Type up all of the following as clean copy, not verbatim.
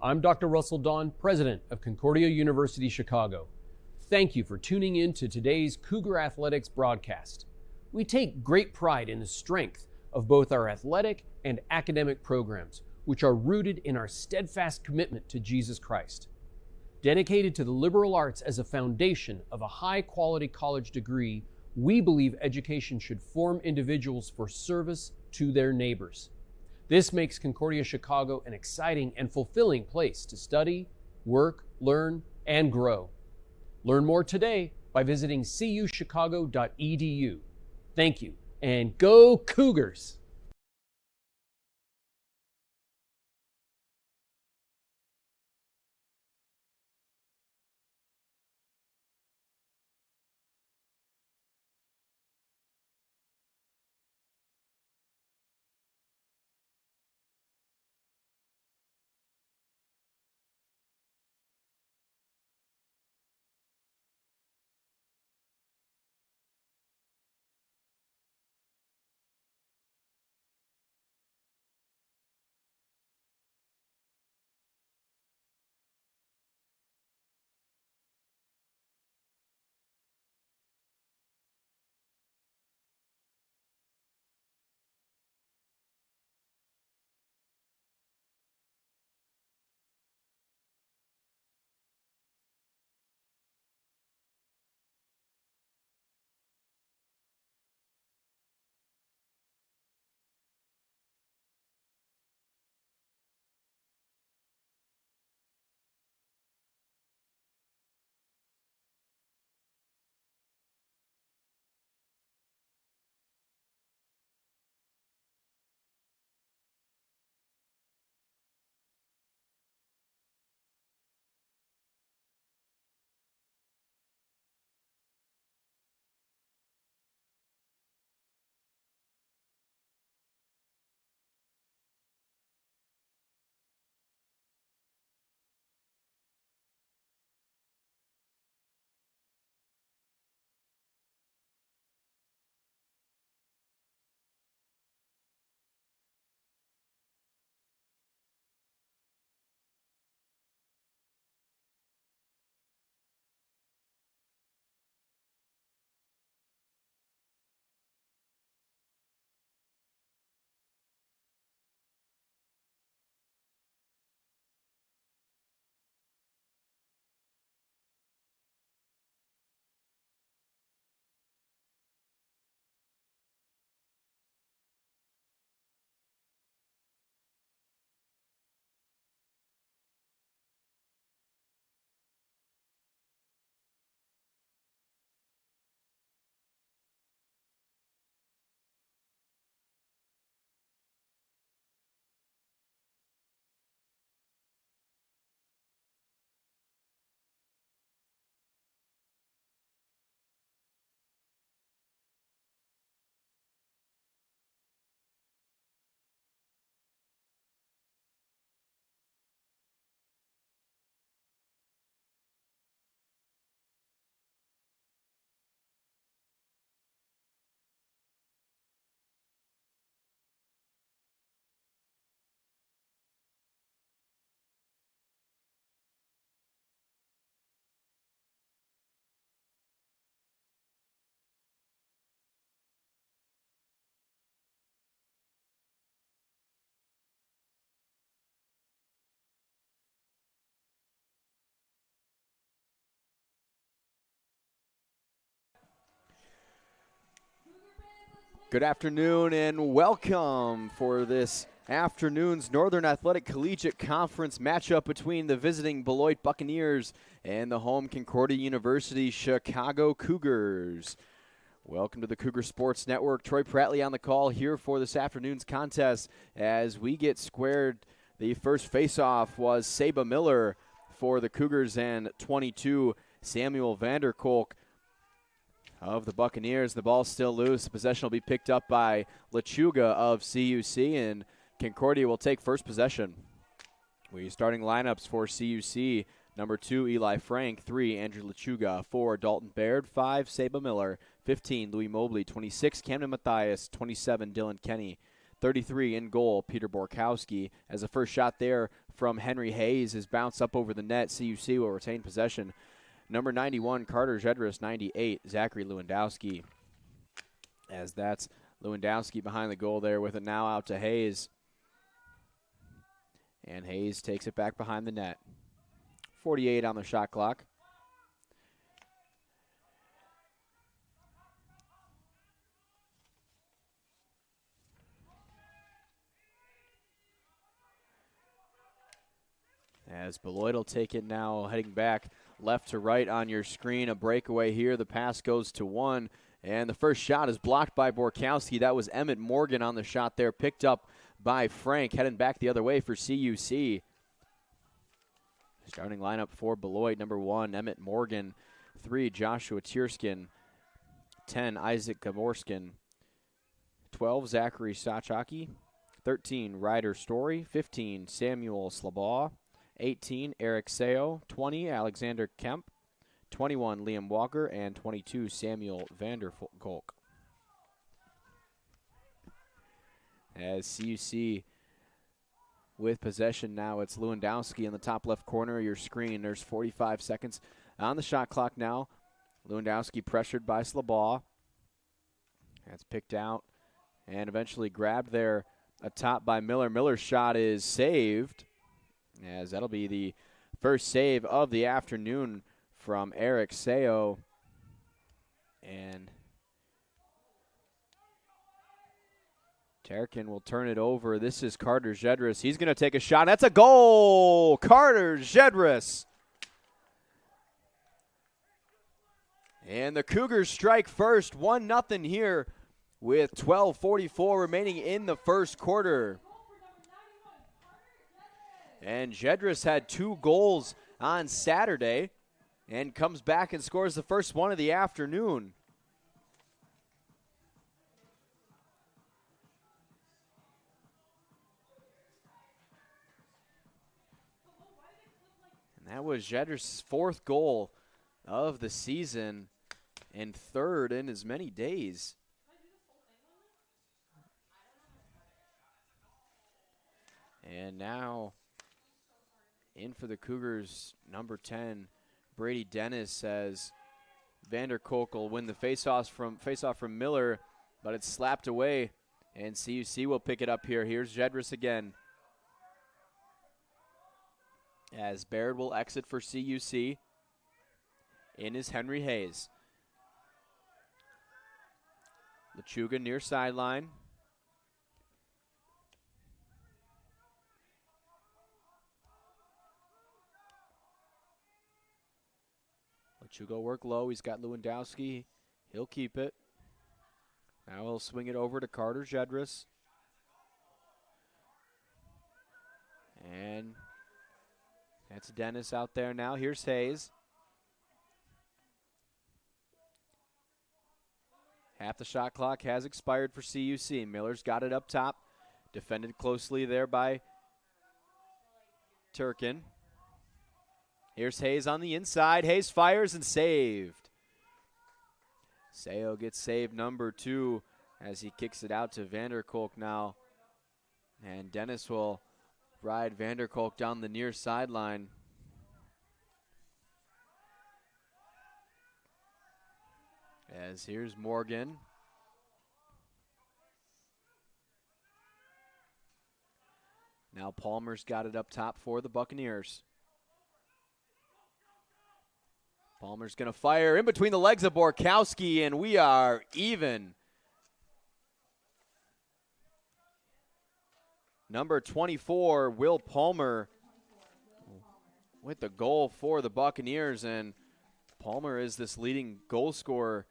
I'm Dr. Russell Don, President of Concordia University Chicago. Thank you for tuning in to today's Cougar Athletics broadcast. We take great pride in the strength of both our athletic and academic programs, which are rooted in our steadfast commitment to Jesus Christ. Dedicated to the liberal arts as a foundation of a high-quality college degree, we believe education should form individuals for service to their neighbors. This makes Concordia Chicago an exciting and fulfilling place to study, work, learn, and grow. Learn more today by visiting cuchicago.edu. Thank you, and go Cougars! Good afternoon and welcome for this afternoon's Northern Athletic Collegiate Conference matchup between the visiting Beloit Buccaneers and the home Concordia University Chicago Cougars. Welcome to the Cougar Sports Network. Troy Prattley on the call here for this afternoon's contest as we get squared. The first face-off was Saba Miller for the Cougars and 22 Samuel Vanderkolk of the Buccaneers. The ball's still loose. The possession will be picked up by Lechuga of CUC, and Concordia will take first possession. We starting lineups for CUC. Number 2, Eli Frank. 3, Andrew Lechuga. 4, Dalton Baird. 5, Saba Miller. 15, Louis Mobley. 26, Camden Mathias. 27, Dylan Kenny. 33 in goal, Peter Borkowski. As the first shot there from Henry Hayes is bounced up over the net. CUC will retain possession. Number 91, Carter Jedris. 98, Zachary Lewandowski. As that's Lewandowski behind the goal there with it now out to Hayes. And Hayes takes it back behind the net. 48 on the shot clock. As Beloit will take it now, heading back left to right on your screen. A breakaway here. The pass goes to one. And the first shot is blocked by Borkowski. That was Emmett Morgan on the shot there. Picked up by Frank, heading back the other way for CUC. Starting lineup for Beloit, number 1, Emmett Morgan. 3, Joshua Tierskin. 10, Isaac Gamorskin. 12, Zachary Sachaki. 13, Ryder Story. 15, Samuel Slabaugh. 18, Eric Seo. 20, Alexander Kemp. 21, Liam Walker. And 22, Samuel Vanderkolk. As CUC with possession now, it's Lewandowski in the top left corner of your screen. There's 45 seconds on the shot clock now. Lewandowski pressured by Slabaugh. That's picked out and eventually grabbed there atop by Miller. Miller's shot is saved, as that'll be the first save of the afternoon from Eric Seo. And Terkin will turn it over. This is Carter Jedris. He's going to take a shot. That's a goal! Carter Jedris. And the Cougars strike first, 1-0 here with 12:44 remaining in the first quarter. And Jedris had 2 goals on Saturday and comes back and scores the first one of the afternoon. And that was Jedris' 4th goal of the season and 3rd in as many days. And now in for the Cougars, number 10, Brady Dennis, as Vanderkolk will win the faceoff from Miller, but it's slapped away, and CUC will pick it up here. Here's Jedris again, as Baird will exit for CUC. In is Henry Hayes. Lechuga near sideline. Lechuga work low. He's got Lewandowski. He'll keep it. Now he'll swing it over to Carter Jedris. And that's Dennis out there now. Here's Hayes. Half the shot clock has expired for CUC. Miller's got it up top. Defended closely there by Turkin. Here's Hayes on the inside. Hayes fires and saved. Seo gets save number 2 as he kicks it out to Vanderkolk now. And Dennis will ride Vanderkolk down the near sideline. As here's Morgan. Now Palmer's got it up top for the Buccaneers. Palmer's going to fire in between the legs of Borkowski, and we are even. Number 24, Will Palmer, with the goal for the Buccaneers, and Palmer is this leading goal scorer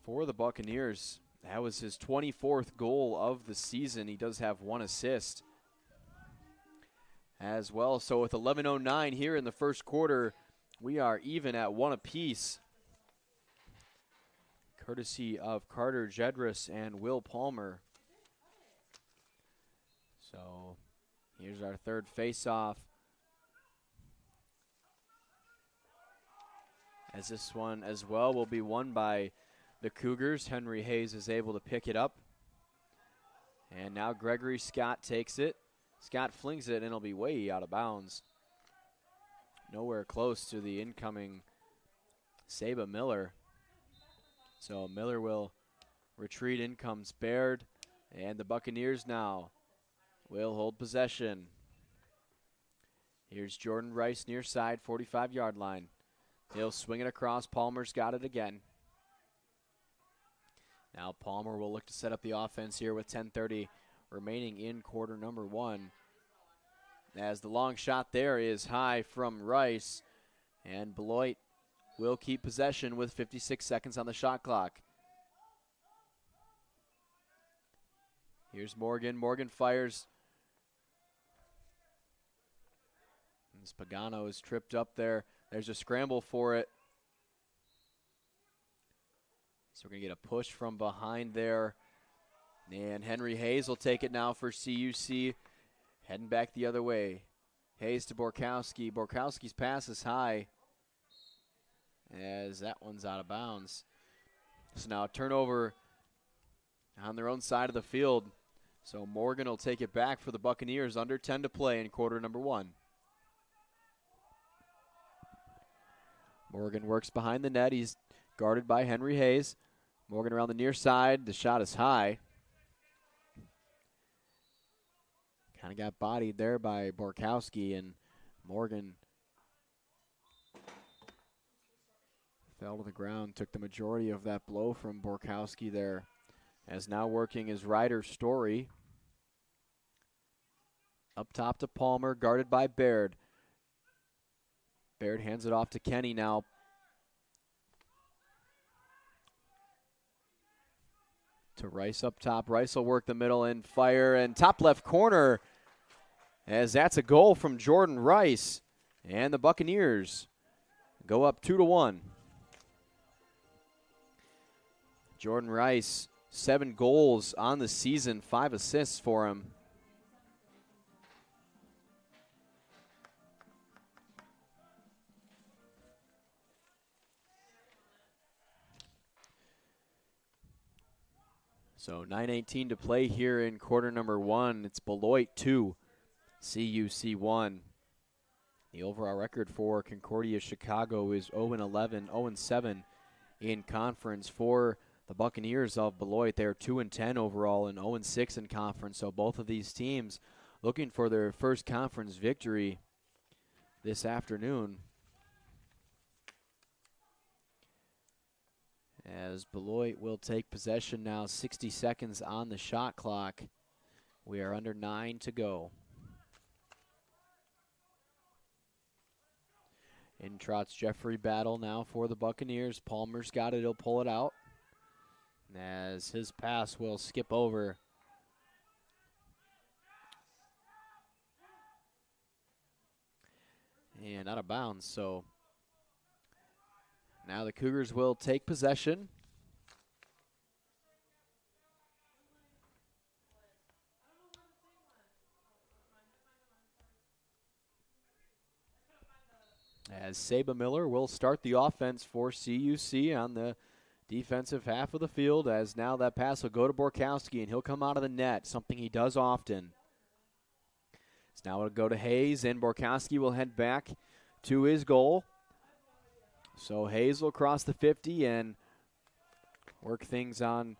for the Buccaneers. That was his 24th goal of the season. He does have 1 assist as well. So with 11:09 here in the first quarter, we are even at 1 apiece, courtesy of Carter Jedris and Will Palmer. So here's our 3rd face-off, as this one as well will be won by the Cougars. Henry Hayes is able to pick it up. And now Gregory Scott takes it. Scott flings it, and it'll be way out of bounds. Nowhere close to the incoming Saba Miller. So Miller will retreat. In comes Baird, and the Buccaneers now will hold possession. Here's Jordan Rice near side, 45-yard line. He'll swing it across. Palmer's got it again. Now Palmer will look to set up the offense here with 10:30 remaining in quarter number one. As the long shot there is high from Rice, and Beloit will keep possession with 56 seconds on the shot clock. Here's Morgan. Morgan fires. As Pagano is tripped up there. There's a scramble for it. So we're going to get a push from behind there. And Henry Hayes will take it now for CUC. Heading back the other way. Hayes to Borkowski. Borkowski's pass is high, as that one's out of bounds. So now a turnover on their own side of the field. So Morgan will take it back for the Buccaneers. Under 10 to play in quarter number one. Morgan works behind the net. He's guarded by Henry Hayes. Morgan around the near side. The shot is high. Kind of got bodied there by Borkowski, and Morgan fell to the ground, took the majority of that blow from Borkowski there. As now working is Ryder Story. Up top to Palmer, guarded by Baird. Baird hands it off to Kenny now. To Rice up top. Rice will work the middle and fire, and top left corner, as that's a goal from Jordan Rice. And the Buccaneers go up 2-1. Jordan Rice, 7 goals on the season, 5 assists for him. So 9:18 to play here in quarter number one. It's Beloit 2, CUC 1. The overall record for Concordia Chicago is 0-11, 0-7 in conference. For the Buccaneers of Beloit, they're 2-10 overall and 0-6 in conference. So both of these teams looking for their first conference victory this afternoon. As Beloit will take possession now, 60 seconds on the shot clock. We are under 9 to go. In trots Jeffrey Battle now for the Buccaneers. Palmer's got it, he'll pull it out. As his pass will skip over. And out of bounds, so now the Cougars will take possession. As Saba Miller will start the offense for CUC on the defensive half of the field, as now that pass will go to Borkowski, and he'll come out of the net, something he does often. So now it'll go to Hayes, and Borkowski will head back to his goal. So Hayes will cross the 50 and work things on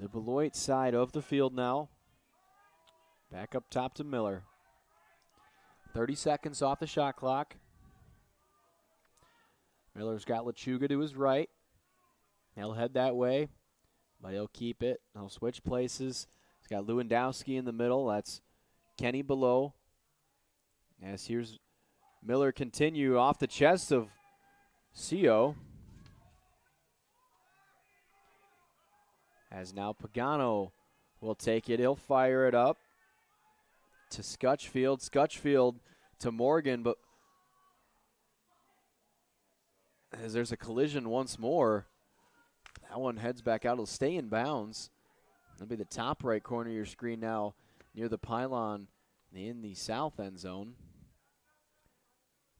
the Beloit side of the field now. Back up top to Miller. 30 seconds off the shot clock. Miller's got Lechuga to his right. He'll head that way, but he'll keep it. He'll switch places. He's got Lewandowski in the middle. That's Kenny below. As here's Miller continue off the chest of CO. As now Pagano will take it. He'll fire it up to Scutchfield. Scutchfield to Morgan, but as there's a collision once more, that one heads back out. It'll stay in bounds. That'll be the top right corner of your screen now, near the pylon in the south end zone.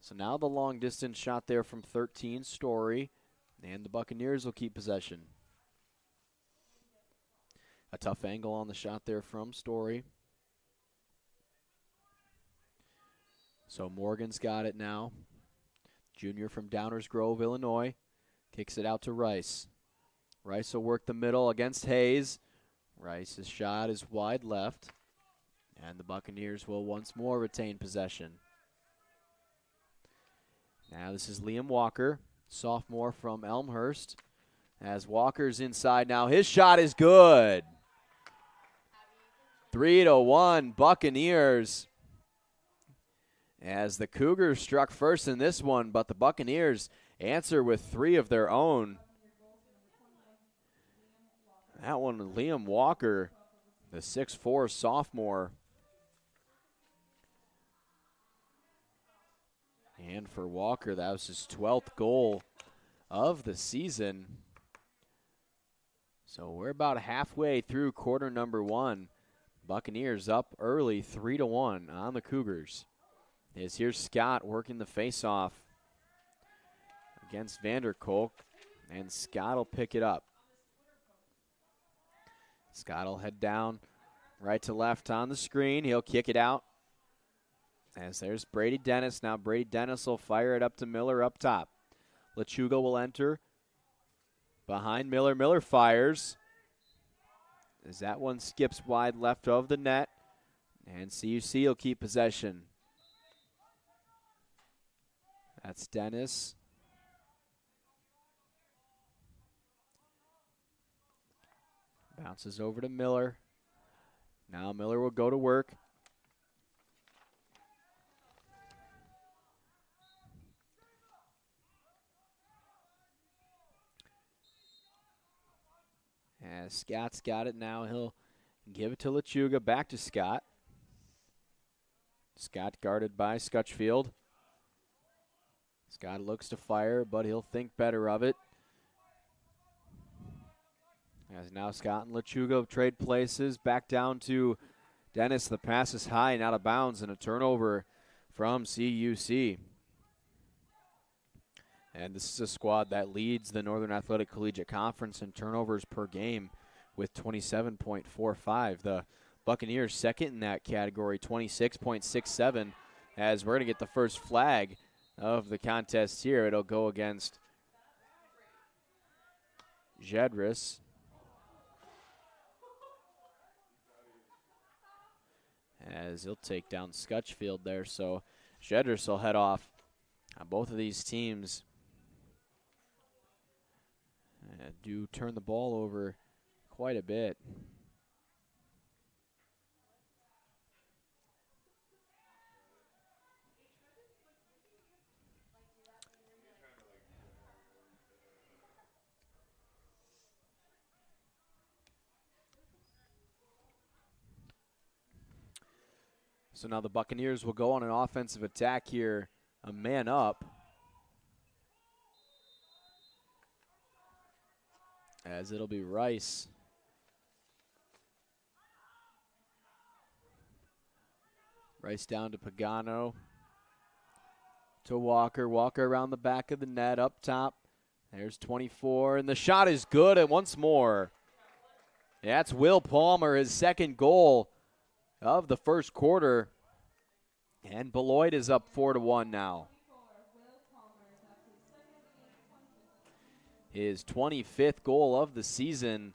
So now the long distance shot there from 13, Story, and the Buccaneers will keep possession. A tough angle on the shot there from Story. So Morgan's got it now. Junior from Downers Grove, Illinois. Kicks it out to Rice. Rice will work the middle against Hayes. Rice's shot is wide left. And the Buccaneers will once more retain possession. Now this is Liam Walker, sophomore from Elmhurst. As Walker's inside now, his shot is good. 3-1 Buccaneers. As the Cougars struck first in this one, but the Buccaneers answer with 3 of their own. That one, Liam Walker, the 6'4" sophomore. And for Walker, that was his 12th goal of the season. So we're about halfway through quarter number 1. Buccaneers up early, 3-1 on the Cougars. Here's Scott working the faceoff against Vanderkolk, and Scott will pick it up. Scott will head down right to left on the screen. He'll kick it out. As there's Brady Dennis. Now Brady Dennis will fire it up to Miller up top. Lechuga will enter behind Miller. Miller fires. As that one skips wide left of the net. And CUC will keep possession. That's Dennis. Bounces over to Miller. Now Miller will go to work. As Scott's got it now, he'll give it to Lechuga. Back to Scott. Scott guarded by Scutchfield. Scott looks to fire, but he'll think better of it. As now Scott and Lechuga trade places. Back down to Dennis. The pass is high and out of bounds, and a turnover from CUC. And this is a squad that leads the Northern Athletic Collegiate Conference in turnovers per game with 27.45. The Buccaneers second in that category, 26.67. As we're going to get the first flag of the contest here. It'll go against Jedris. As he'll take down Scutchfield there. So Jedris will head off. Both of these teams do turn the ball over quite a bit. So now the Buccaneers will go on an offensive attack here, a man up. As it'll be Rice. Rice down to Pagano. To Walker. Walker around the back of the net, up top. There's 24, and the shot is good, and once more. That's Will Palmer, his second goal of the first quarter. And Beloit is up 4-1 now. His 25th goal of the season.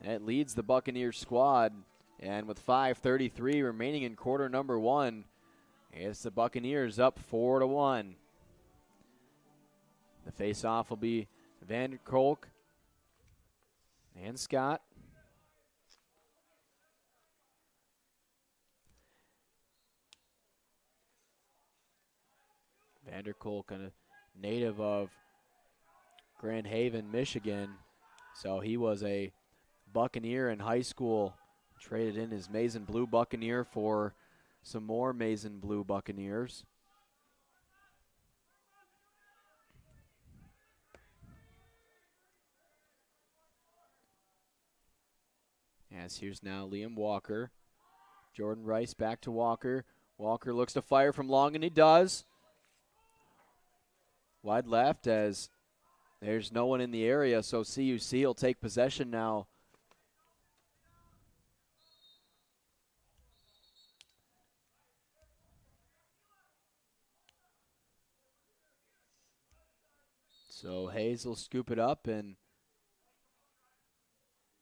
That leads the Buccaneers squad. And with 5:33 remaining in quarter number 1, it's the Buccaneers up 4-1. The face-off will be Vanderkolk and Scott. Vanderkolk, a native of Grand Haven, Michigan. So he was a Buccaneer in high school. Traded in his maize and blue Buccaneer for some more maize and blue Buccaneers. As here's now Liam Walker. Jordan Rice back to Walker. Walker looks to fire from long, and he does. Wide left as there's no one in the area, so CUC will take possession now. So Hayes will scoop it up, and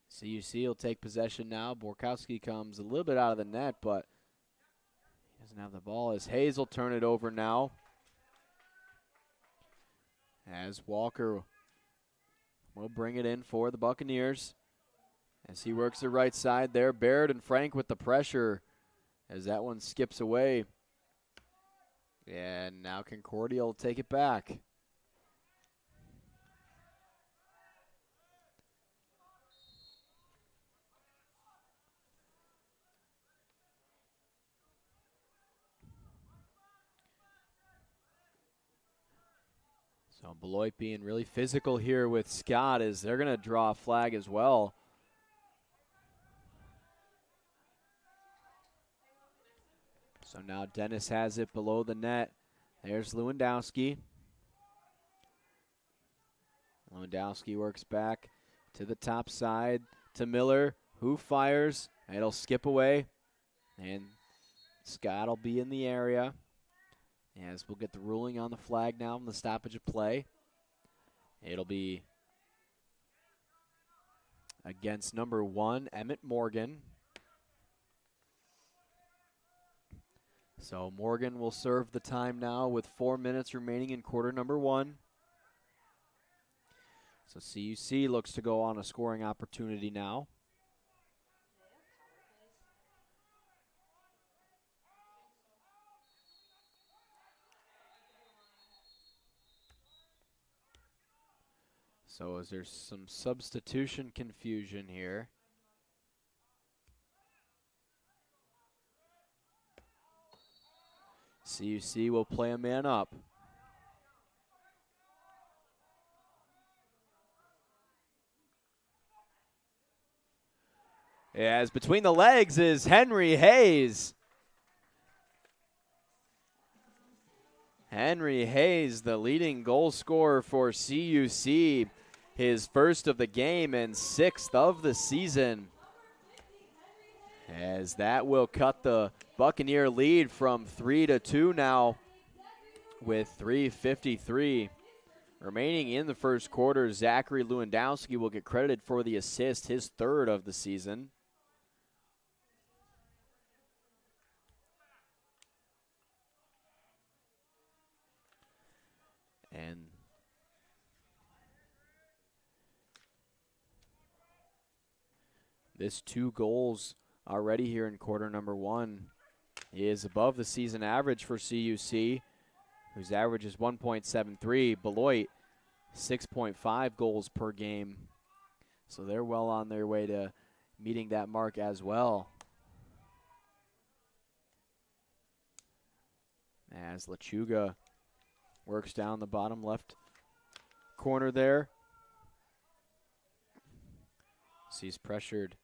CUC will take possession now. Borkowski comes a little bit out of the net, but he doesn't have the ball as Hayes will turn it over now. As Walker will bring it in for the Buccaneers. As he works the right side there, Baird and Frank with the pressure as that one skips away. And now Concordia will take it back. So Beloit being really physical here with Scott as they're going to draw a flag as well. So now Dennis has it below the net. There's Lewandowski. Lewandowski works back to the top side to Miller, who fires. It'll skip away. And Scott will be in the area. As we'll get the ruling on the flag now from the stoppage of play. It'll be against number 1, Emmett Morgan. So Morgan will serve the time now with 4 minutes remaining in quarter number 1. So CUC looks to go on a scoring opportunity now. So as there's some substitution confusion here. CUC will play a man up. As between the legs is Henry Hayes. Henry Hayes, the leading goal scorer for CUC. His first of the game and 6th of the season. As that will cut the Buccaneer lead from 3-2 now with 3:53 remaining in the first quarter. Zachary Lewandowski will get credited for the assist, his 3rd of the season. And this 2 goals already here in quarter number 1 is above the season average for CUC, whose average is 1.73. Beloit, 6.5 goals per game. So they're well on their way to meeting that mark as well. As Lechuga works down the bottom left corner there. He's pressured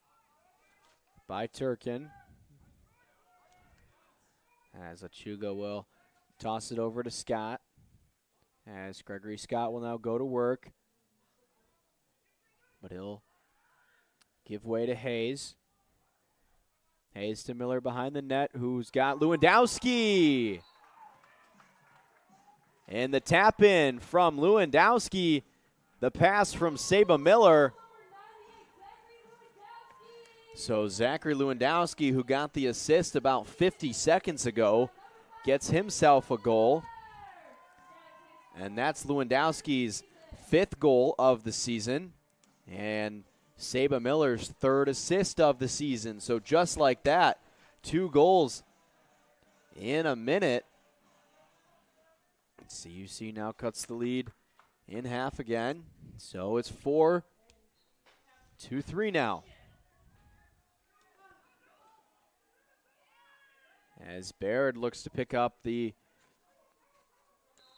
by Turkin. As Lechuga will toss it over to Scott. As Gregory Scott will now go to work. But he'll give way to Hayes. Hayes to Miller behind the net, who's got Lewandowski. And the tap in from Lewandowski. The pass from Saba Miller. So Zachary Lewandowski, who got the assist about 50 seconds ago, gets himself a goal. And that's Lewandowski's 5th goal of the season. And Saba Miller's 3rd assist of the season. So just like that, 2 goals in a minute. CUC now cuts the lead in half again. So it's 4-3 now. As Baird looks to pick up the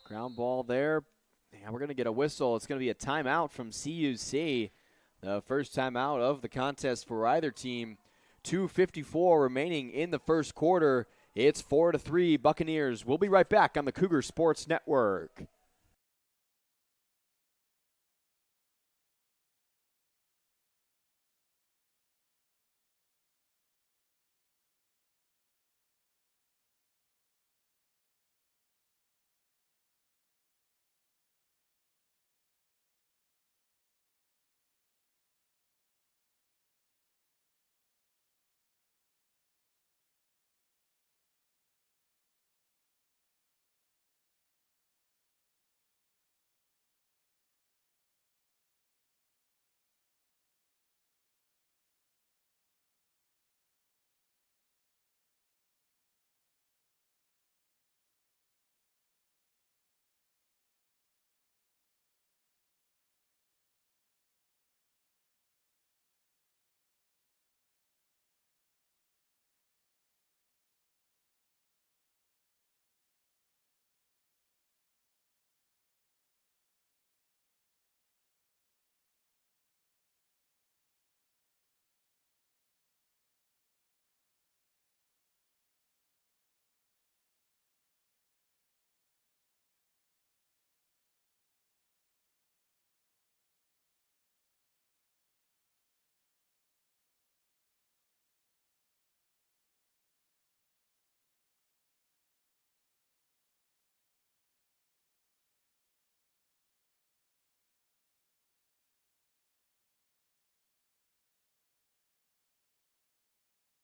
ground ball there. And we're going to get a whistle. It's going to be a timeout from CUC. The first timeout of the contest for either team. 2:54 remaining in the first quarter. It's 4-3 Buccaneers. We'll be right back on the Cougar Sports Network.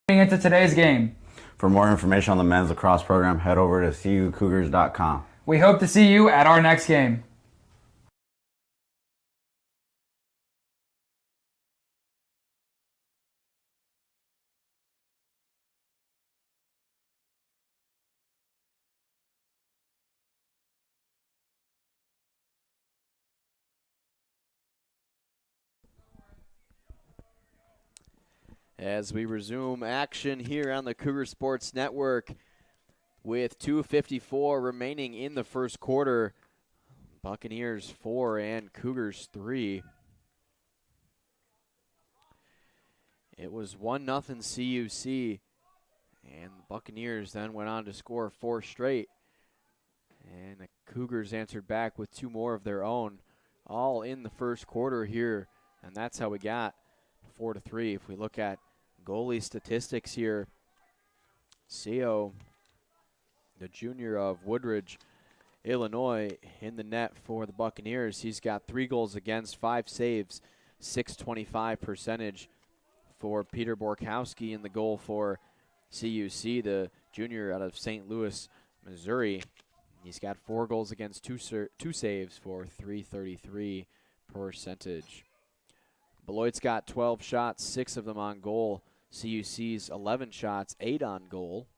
Into today's game. For more information on the men's lacrosse program, head over to CUCougars.com. We hope to see you at our next game. As we resume action here on the Cougar Sports Network with 2:54 remaining in the first quarter. Buccaneers 4 and Cougars 3. It was 1-0 CUC, and the Buccaneers then went on to score 4 straight. And the Cougars answered back with 2 more of their own, all in the first quarter here, and that's how we got 4-3. If we look at goalie statistics here, Seo, the junior of Woodridge, Illinois, in the net for the Buccaneers. He's got 3 goals against, 5 saves, .625 percentage for Peter Borkowski in the goal for CUC, the junior out of St. Louis, Missouri. He's got 4 goals against, 2 saves for .333 percentage. Beloit's got 12 shots, 6 of them on goal. CUC's 11 shots, 8 on goal.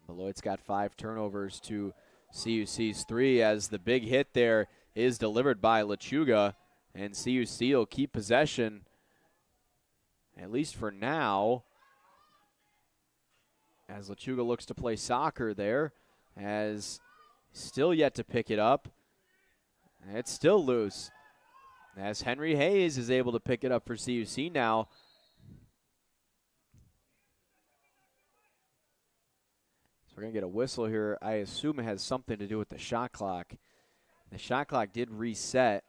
Beloit's got 5 turnovers to CUC's 3, as the big hit there is delivered by Lechuga, and CUC will keep possession, at least for now, as Lechuga looks to play soccer there, as still yet to pick it up. It's still loose, as Henry Hayes is able to pick it up for CUC now. So we're going to get a whistle here. I assume it has something to do with the shot clock. The shot clock did reset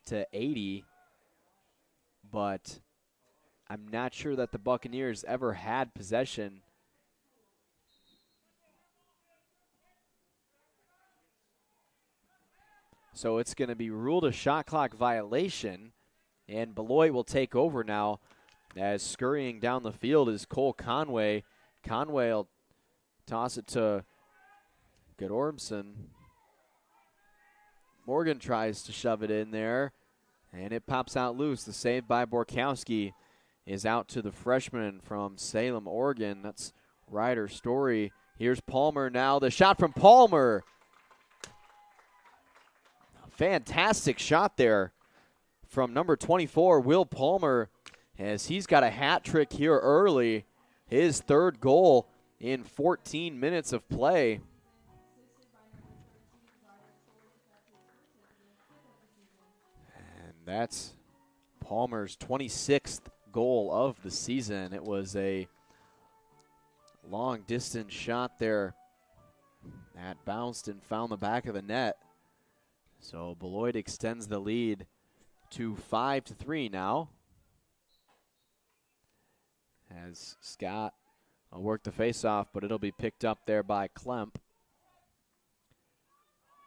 to 80, but I'm not sure that the Buccaneers ever had possession. So it's going to be ruled a shot clock violation, and Beloit will take over now, as scurrying down the field is Cole Conway. Conway will toss it to Godormson. Morgan tries to shove it in there, and it pops out loose. The save by Borkowski is out to the freshman from Salem, Oregon. That's Ryder Story. Here's Palmer now. The shot from Palmer. Fantastic shot there from number 24, Will Palmer, as he's got a hat trick here early. His 3rd goal in 14 minutes of play. And that's Palmer's 26th goal of the season. It was a long distance shot there that bounced and found the back of the net. So Beloit extends the lead to 5-3 now, as Scott will work the face-off, but it'll be picked up there by Klemp,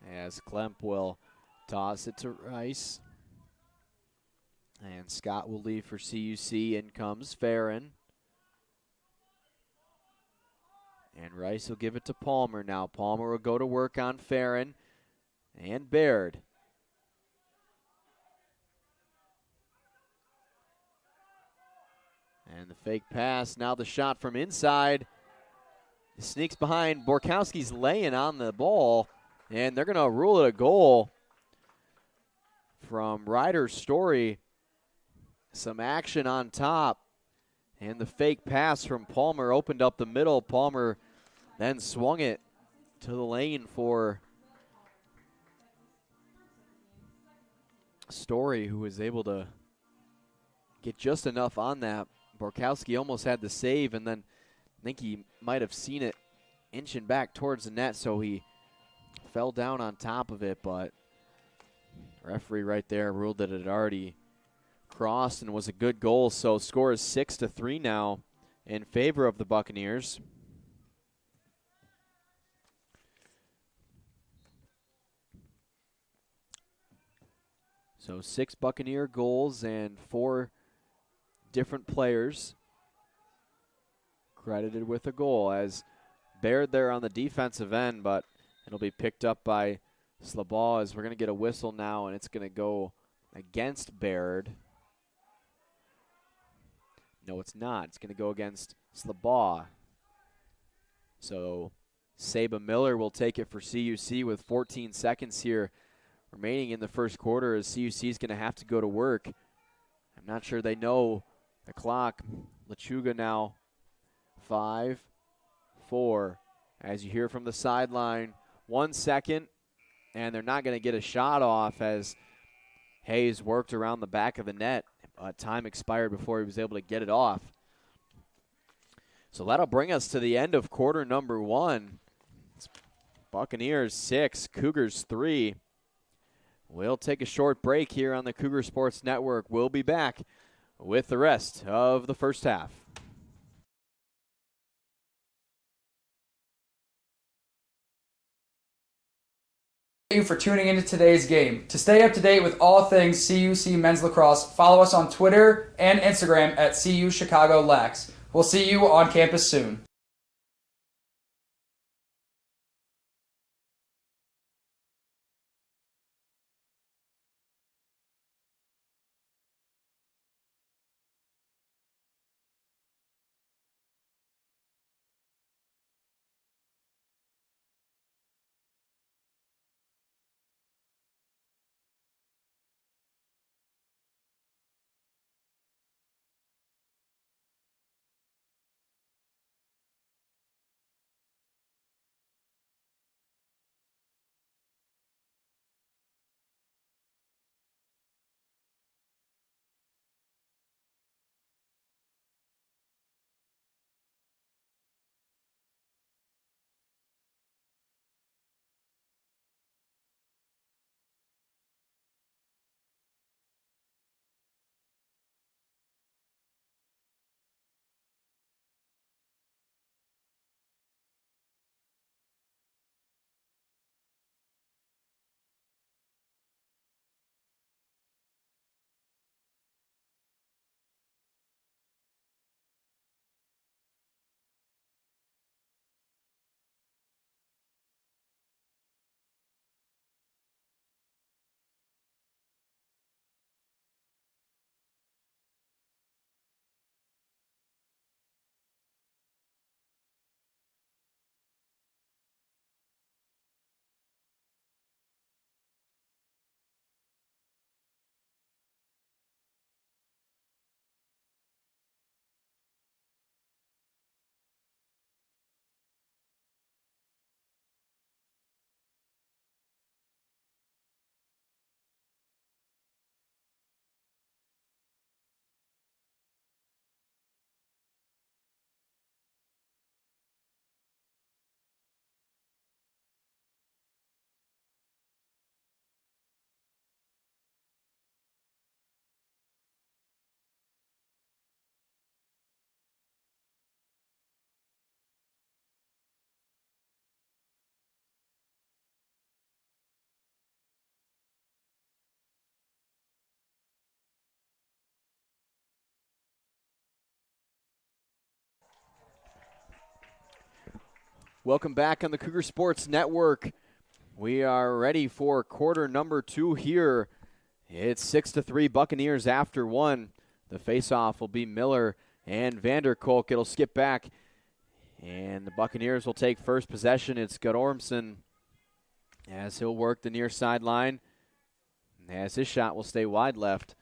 as Klemp will toss it to Rice. And Scott will leave for CUC. In comes Farron. And Rice will give it to Palmer now. Palmer will go to work on Farron and Baird. And the fake pass, now the shot from inside. It sneaks behind. Borkowski's laying on the ball, and they're going to rule it a goal from Ryder Story. Some action on top, and the fake pass from Palmer opened up the middle. Palmer then swung it to the lane for Story, who was able to get just enough on that. Borkowski almost had the save, and then I think he might have seen it inching back towards the net, so he fell down on top of it, but referee right there ruled that it had already crossed and was a good goal. So score is 6-3 now in favor of the Buccaneers. So 6 Buccaneer goals and 4 different players credited with a goal as Baird there on the defensive end, but it'll be picked up by Slabaugh as we're going to get a whistle now, and it's going to go against Baird. No, it's not. It's going to go against Slabaugh. So Saba Miller will take it for CUC with 14 seconds here remaining in the first quarter as CUC is going to have to go to work. I'm not sure they know the clock. Lechuga now 5, 4. As you hear from the sideline, 1 second, and they're not going to get a shot off as Hayes worked around the back of the net. Time expired before he was able to get it off. So that'll bring us to the end of quarter number 1. It's Buccaneers 6, Cougars 3. We'll take a short break here on the Cougar Sports Network. We'll be back with the rest of the first half. Thank you for tuning into today's game. To stay up to date with all things CUC men's lacrosse, follow us on Twitter and Instagram at CU Chicago Lax. We'll see you on campus soon. Welcome back on the Cougar Sports Network. We are ready for quarter number 2 here. It's 6-3 Buccaneers after 1. The faceoff will be Miller and Vanderkolk. It'll skip back, and the Buccaneers will take first possession. It's Godormson as he'll work the near sideline, as his shot will stay wide left.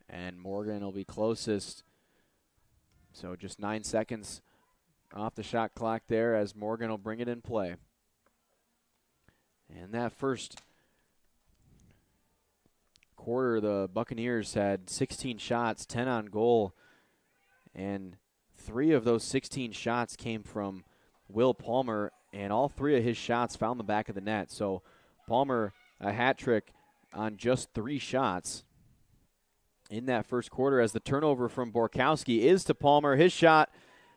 And Morgan will be closest. So just 9 seconds off the shot clock there as Morgan will bring it in play. And that first quarter, the Buccaneers had 16 shots, 10 on goal, and 3 of those 16 shots came from Will Palmer, and all 3 of his shots found the back of the net. So Palmer, a hat trick on just 3 shots in that first quarter, as the turnover from Borkowski is to Palmer. His shot,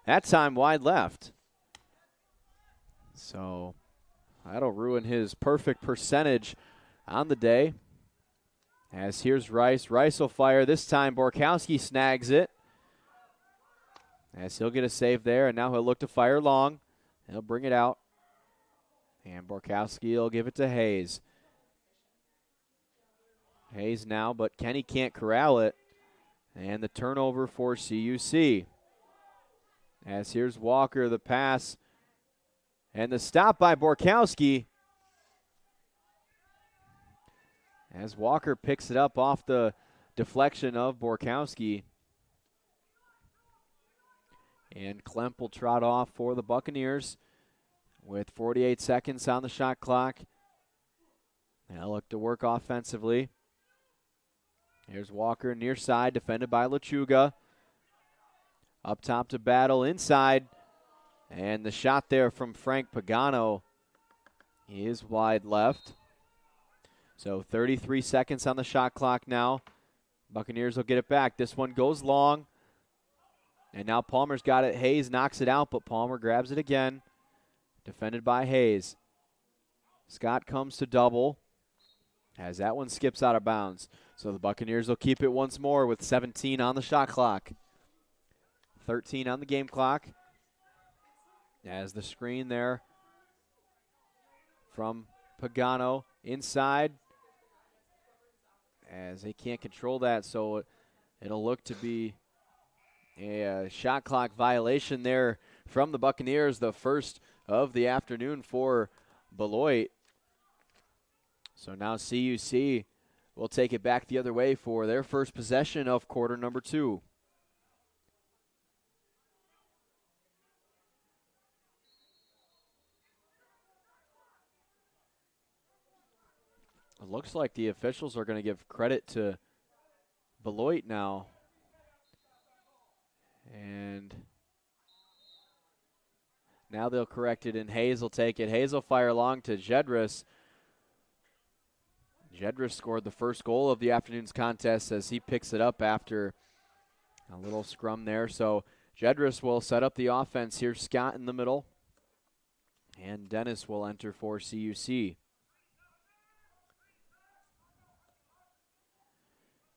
that time wide left. So that'll ruin his perfect percentage on the day. As here's Rice. Rice will fire. This time Borkowski snags it. As he'll get a save there, and now he'll look to fire long. He'll bring it out. And Borkowski will give it to Hayes. Hayes now, but Kenny can't corral it. And the turnover for CUC. As here's Walker, the pass. And the stop by Borkowski. As Walker picks it up off the deflection of Borkowski. And Klemp will trot off for the Buccaneers with 48 seconds on the shot clock. They'll look to work offensively. Here's Walker near side, defended by Lechuga. Up top to battle inside. And the shot there from Frank Pagano is wide left. So 33 seconds on the shot clock now. Buccaneers will get it back. This one goes long. And now Palmer's got it. Hayes knocks it out, but Palmer grabs it again. Defended by Hayes. Scott comes to double. As that one skips out of bounds. So the Buccaneers will keep it once more with 17 on the shot clock. 13 on the game clock. As the screen there from Pagano inside. As they can't control that, so it'll look to be a shot clock violation there from the Buccaneers, the first of the afternoon for Beloit. So now CUC will take it back the other way for their first possession of quarter number 2. It looks like the officials are going to give credit to Beloit now. And now they'll correct it, and Hayes will take it. Hayes will fire long to Jedris. Jedris scored the first goal of the afternoon's contest as he picks it up after a little scrum there. So Jedris will set up the offense here. Scott in the middle. And Dennis will enter for CUC.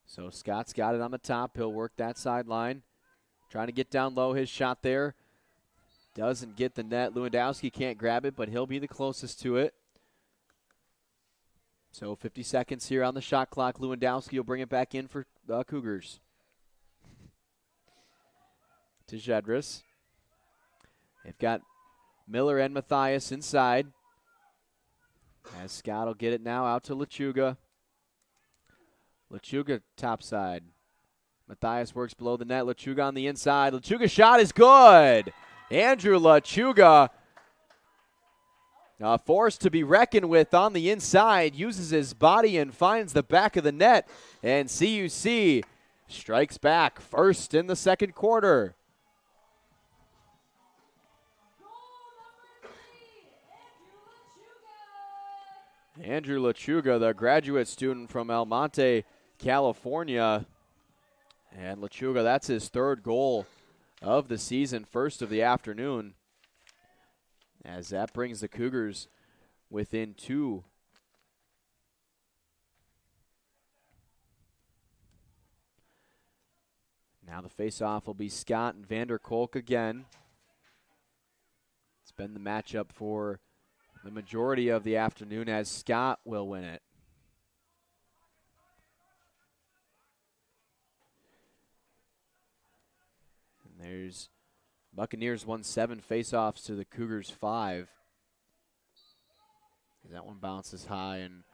So Scott's got it on the top. He'll work that sideline. Trying to get down low. His shot there doesn't get the net. Lewandowski can't grab it, but he'll be the closest to it. So 50 seconds here on the shot clock. Lewandowski will bring it back in for the Cougars. To Jedris. They've got Miller and Matthias inside. As Scott will get it now out to Lechuga. Lechuga topside. Matthias works below the net. Lechuga on the inside. Lechuga's shot is good. Andrew Lechuga, a force to be reckoned with on the inside, uses his body and finds the back of the net. And CUC strikes back first in the second quarter. Andrew Lechuga, the graduate student from El Monte, California. And Lechuga, that's his third goal of the season, first of the afternoon. As that brings the Cougars within 2. Now the face-off will be Scott and Vander Kolk again. It's been the matchup for the majority of the afternoon, as Scott will win it. And there's Buccaneers won 7 face-offs to the Cougars 5. That one bounces high and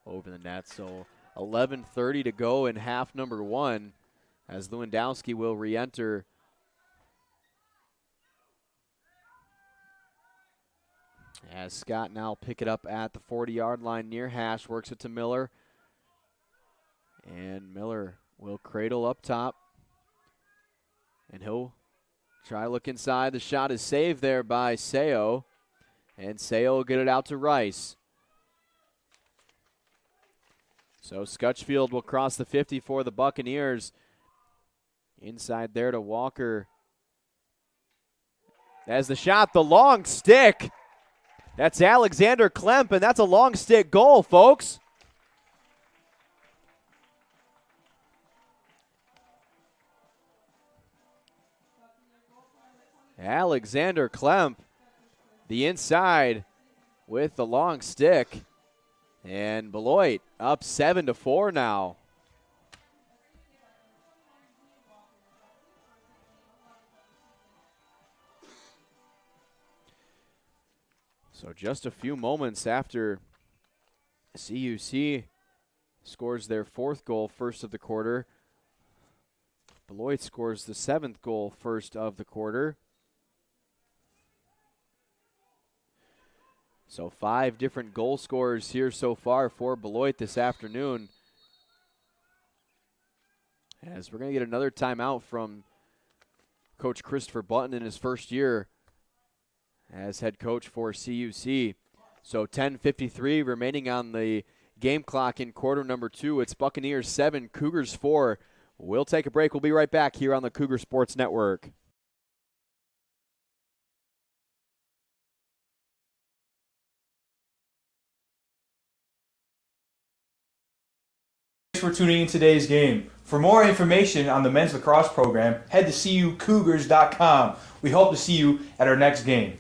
over the net. So 11:30 to go in half number 1 as Lewandowski will re-enter. As Scott now pick it up at the 40-yard line near hash, works it to Miller. And Miller will cradle up top. And he'll try to look inside. The shot is saved there by Seo. And Seo will get it out to Rice. So Scutchfield will cross the 50 for the Buccaneers. Inside there to Walker. As the shot, the long stick. That's Alexander Klemp, and that's a long stick goal, folks. Alexander Klemp, the inside with the long stick. And Beloit up 7-4 now. So just a few moments after CUC scores their 4th goal, first of the quarter, Beloit scores the 7th goal, first of the quarter. So 5 different goal scorers here so far for Beloit this afternoon. As we're going to get another timeout from Coach Christopher Button in his first year as head coach for CUC. So 10:53 remaining on the game clock in quarter number 2. It's Buccaneers 7, Cougars 4. We'll take a break. We'll be right back here on the Cougar Sports Network. Thanks for tuning in today's game. For more information on the men's lacrosse program, head to CUCougars.com. We hope to see you at our next game.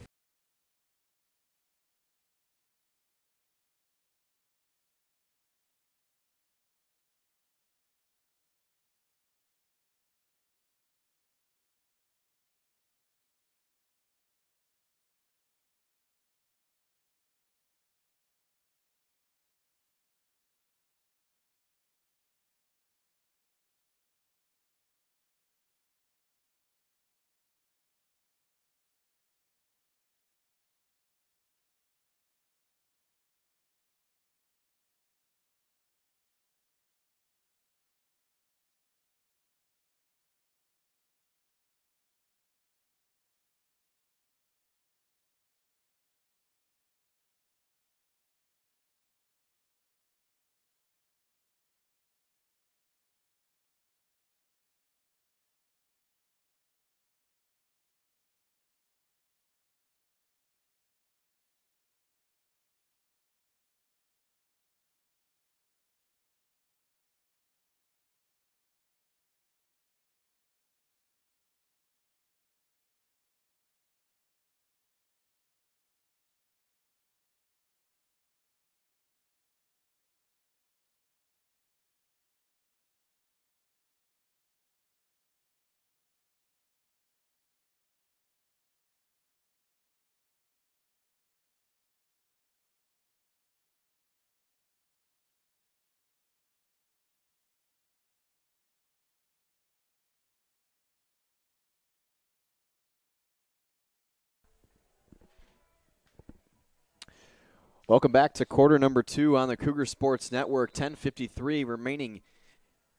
Welcome back to quarter number 2 on the Cougar Sports Network. 10:53 remaining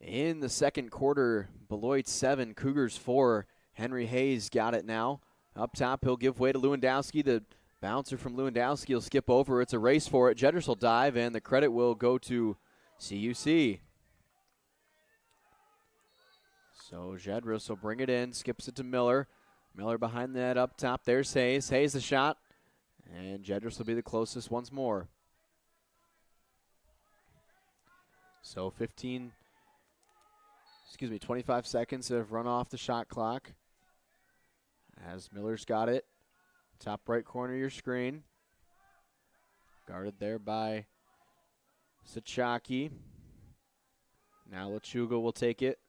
in the second quarter. Beloit 7, Cougars 4. Henry Hayes got it now. Up top, he'll give way to Lewandowski. The bouncer from Lewandowski will skip over. It's a race for it. Jedris will dive, and the credit will go to CUC. So Jedris will bring it in, skips it to Miller. Miller behind the net up top. There's Hayes. Hayes the shot. And Jedris will be the closest once more. So 25 seconds have run off the shot clock. As Miller's got it. Top right corner of your screen. Guarded there by Sachaki. Now Lechuga will take it.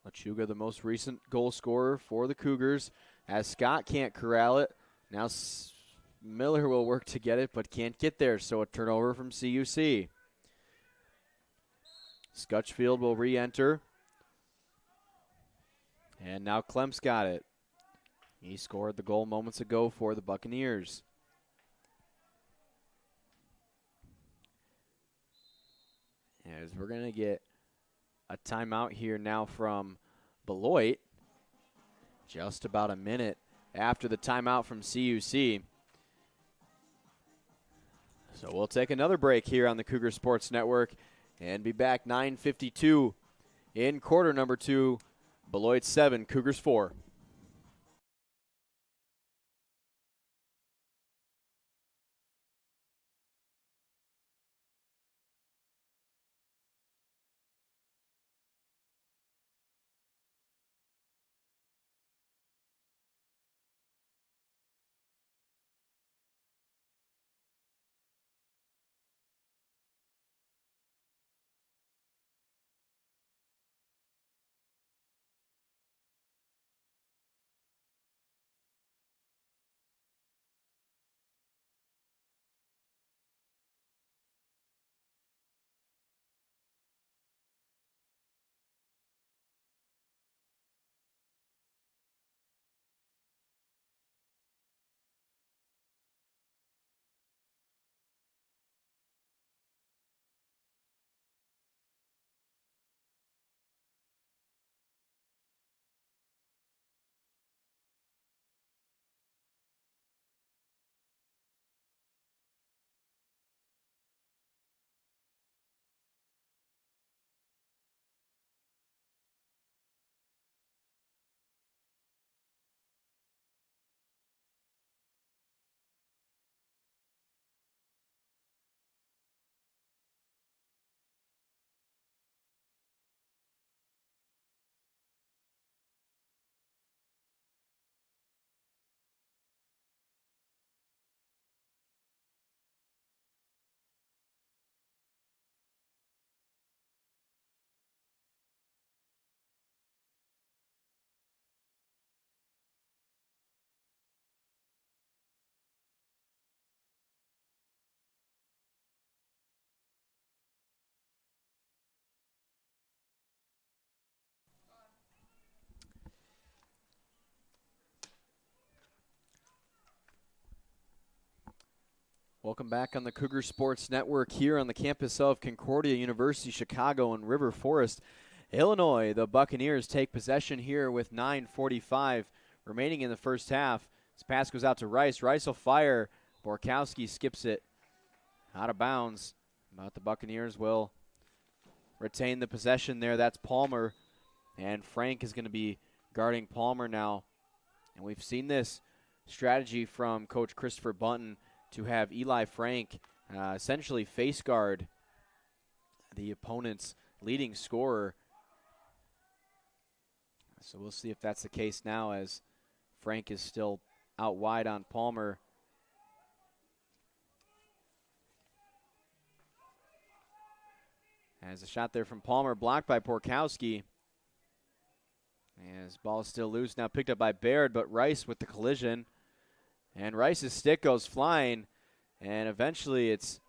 Lechuga, the most recent goal scorer for the Cougars. As Scott can't corral it, now Miller will work to get it, but can't get there, so a turnover from CUC. Scutchfield will re-enter. And now Klemp's got it. He scored the goal moments ago for the Buccaneers. As we're going to get a timeout here now from Beloit. Just about a minute after the timeout from CUC. So we'll take another break here on the Cougar Sports Network and be back 9:52 in quarter number 2. Beloit 7, Cougars 4. Welcome back on the Cougar Sports Network here on the campus of Concordia University, Chicago in River Forest, Illinois. The Buccaneers take possession here with 9:45 remaining in the first half. This pass goes out to Rice. Rice will fire. Borkowski skips it out of bounds, but the Buccaneers will retain the possession there. That's Palmer, and Frank is going to be guarding Palmer now. And we've seen this strategy from Coach Christopher Bunton to have Eli Frank essentially face guard the opponent's leading scorer. So we'll see if that's the case now, as Frank is still out wide on Palmer. As a shot there from Palmer, blocked by Borkowski. As ball is still loose, now picked up by Baird, but Rice with the collision. And Rice's stick goes flying, and eventually it's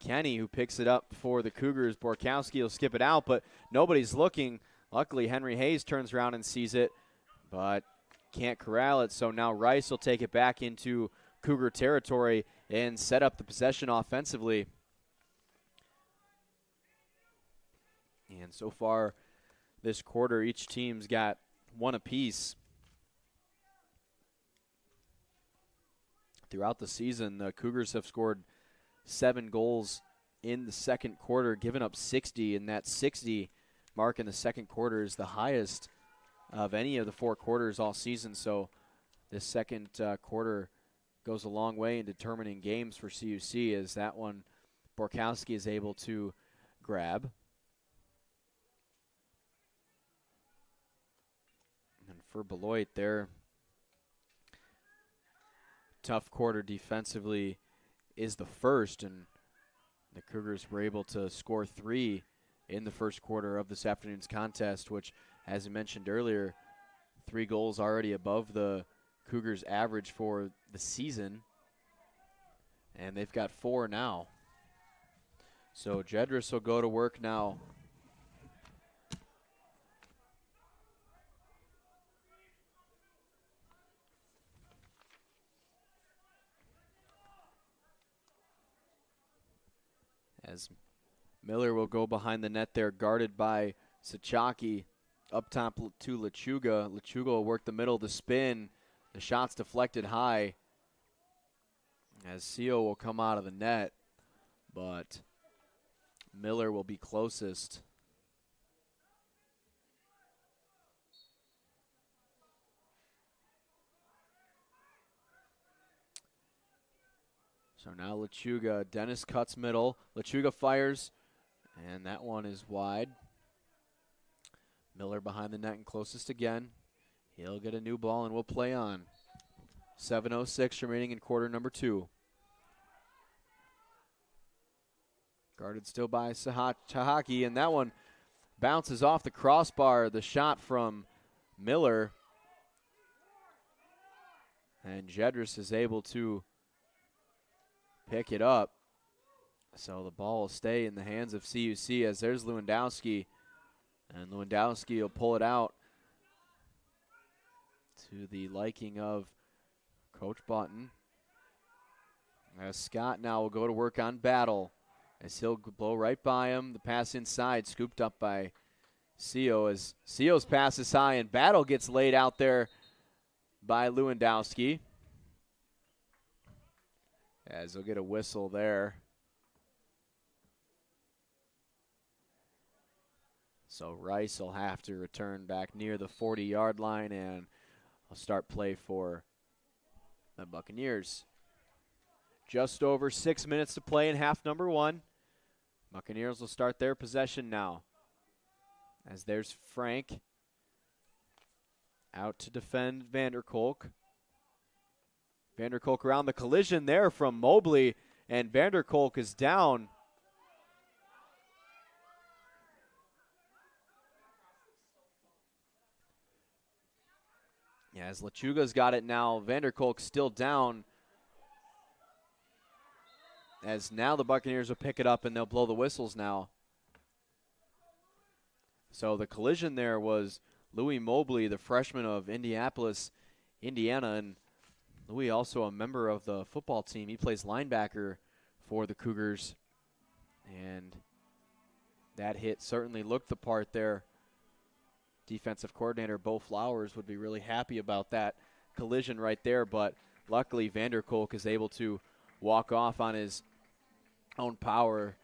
Kenny who picks it up for the Cougars. Borkowski will skip it out, but nobody's looking. Luckily, Henry Hayes turns around and sees it, but can't corral it. So now Rice will take it back into Cougar territory and set up the possession offensively. And so far this quarter, each team's got one apiece. Throughout the season, the Cougars have scored 7 goals in the second quarter, given up 60, and that 60 mark in the second quarter is the highest of any of the 4 quarters all season. So this second quarter goes a long way in determining games for CUC, as that one Borkowski is able to grab. And for Beloit, their tough quarter defensively is the first, and the Cougars were able to score 3 in the first quarter of this afternoon's contest, which, as I mentioned earlier, 3 goals already above the Cougars' average for the season, and they've got 4 now. So Jedris will go to work now. As Miller will go behind the net there, guarded by Sachaki. Up top to Lechuga. Lechuga will work the middle, the spin. The shot's deflected high, as Sio will come out of the net, but Miller will be closest. So now Lechuga, Dennis cuts middle. Lechuga fires, and that one is wide. Miller behind the net and closest again. He'll get a new ball and we'll play on. 7:06 remaining in quarter number 2. Guarded still by Tahaki, and that one bounces off the crossbar. The shot from Miller. And Jedris is able to pick it up. So the ball will stay in the hands of CUC, as there's Lewandowski. And Lewandowski will pull it out to the liking of Coach Button. As Scott now will go to work on Battle, as he'll blow right by him. The pass inside, scooped up by Sio, as Sio's pass is high, and Battle gets laid out there by Lewandowski. As he'll get a whistle there. So Rice will have to return back near the 40-yard line, and I'll start play for the Buccaneers. Just over 6 minutes to play in half number 1. Buccaneers will start their possession now. As there's Frank out to defend Vanderkolk. Vanderkolk around the collision there from Mobley, and Vanderkolk is down. Yeah, as Lechuga's got it now, Vanderkolk's still down. As now the Buccaneers will pick it up and they'll blow the whistles now. So the collision there was Louis Mobley, the freshman of Indianapolis, Indiana, and Louis, also a member of the football team. He plays linebacker for the Cougars. And that hit certainly looked the part there. Defensive coordinator Bo Flowers would be really happy about that collision right there, but luckily Vanderkolk is able to walk off on his own power.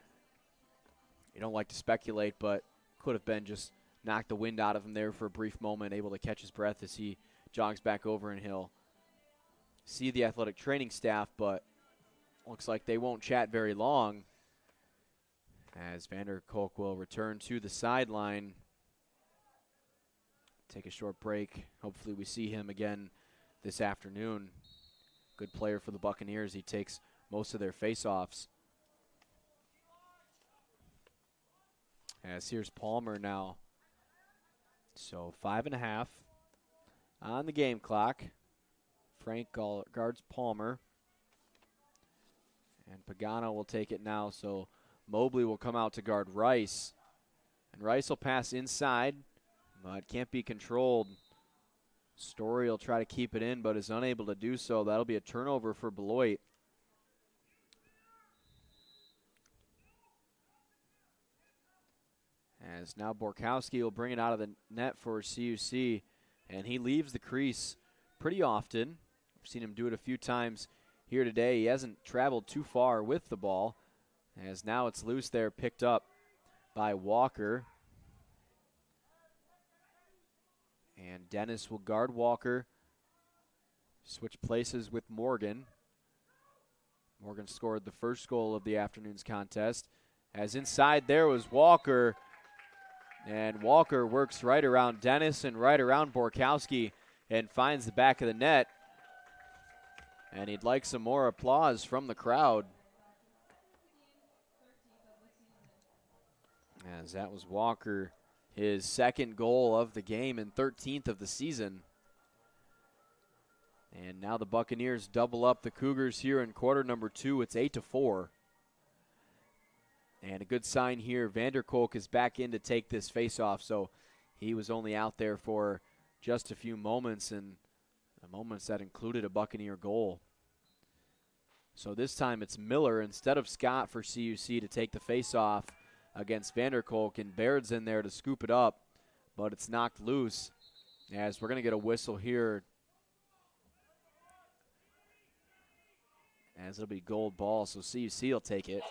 You don't like to speculate, but could have been just knocked the wind out of him there for a brief moment, able to catch his breath as he jogs back over, and he'll see the athletic training staff, but looks like they won't chat very long as Vanderkolk will return to the sideline. Take a short break. Hopefully we see him again this afternoon. Good player for the Buccaneers. He takes most of their face-offs. As here's Palmer now. So 5.5 on the game clock. Frank guards Palmer. And Pagano will take it now. So Mobley will come out to guard Rice. And Rice will pass inside, but can't be controlled. Story will try to keep it in, but is unable to do so. That'll be a turnover for Beloit. As now Borkowski will bring it out of the net for CUC, and he leaves the crease pretty often. I've seen him do it a few times here today. He hasn't traveled too far with the ball, as now it's loose there, picked up by Walker. And Dennis will guard Walker. Switch places with Morgan. Morgan scored the first goal of the afternoon's contest. As inside there was Walker. And Walker works right around Dennis and right around Borkowski and finds the back of the net. And he'd like some more applause from the crowd. As that was Walker, his second goal of the game and 13th of the season. And now the Buccaneers double up the Cougars here in quarter number 2. It's 8-4. And a good sign here, Vanderkolk is back in to take this faceoff, so he was only out there for just a few moments, and the moments that included a Buccaneer goal. So this time it's Miller instead of Scott for CUC to take the faceoff against Vanderkolk, and Baird's in there to scoop it up, but it's knocked loose as we're going to get a whistle here as it'll be gold ball, so CUC will take it.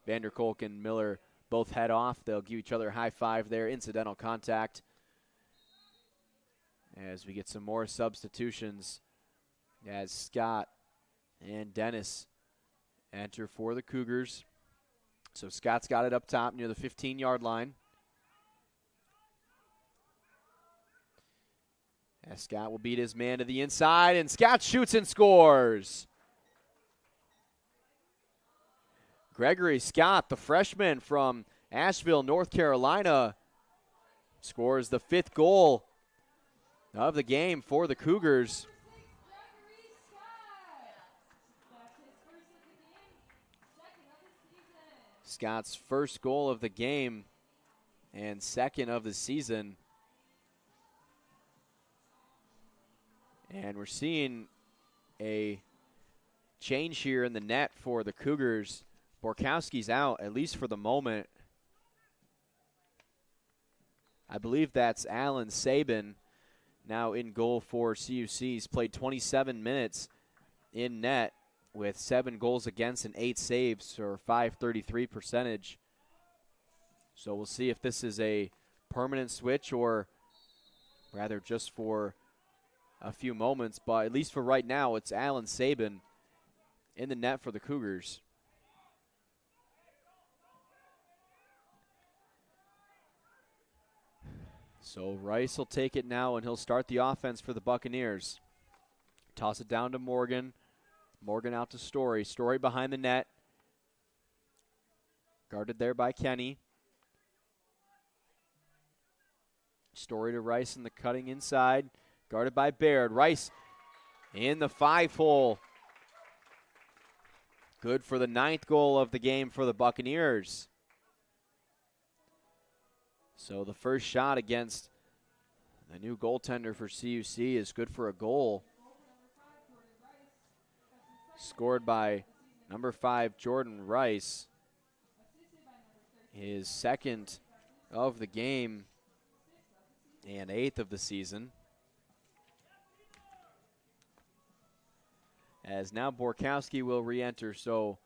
Vanderkolk and Miller both head off. They'll give each other a high five there, incidental contact. As we get some more substitutions as Scott and Dennis enter for the Cougars. So Scott's got it up top near the 15-yard line. As Scott will beat his man to the inside, and Scott shoots and scores. Gregory Scott, the freshman from Asheville, North Carolina, scores the 5th goal of the game for the Cougars. Scott's first goal of the game and 2nd of the season. And we're seeing a change here in the net for the Cougars. Borkowski's out, at least for the moment. I believe that's Alan Sabin now in goal for CUC. He's played 27 minutes in net with 7 goals against and 8 saves for .533 percentage. So we'll see if this is a permanent switch or rather just for a few moments. But at least for right now, it's Alan Sabin in the net for the Cougars. So Rice will take it now, and he'll start the offense for the Buccaneers. Toss it down to Morgan. Morgan out to Story. Story behind the net. Guarded there by Kenny. Story to Rice in the cutting inside. Guarded by Baird. Rice in the 5-hole. Good for the 9th goal of the game for the Buccaneers. So the first shot against the new goaltender for CUC is good for a goal. scored by number 5, Jordan Rice. His second of the game and 8th of the season. As now Borkowski will re-enter, so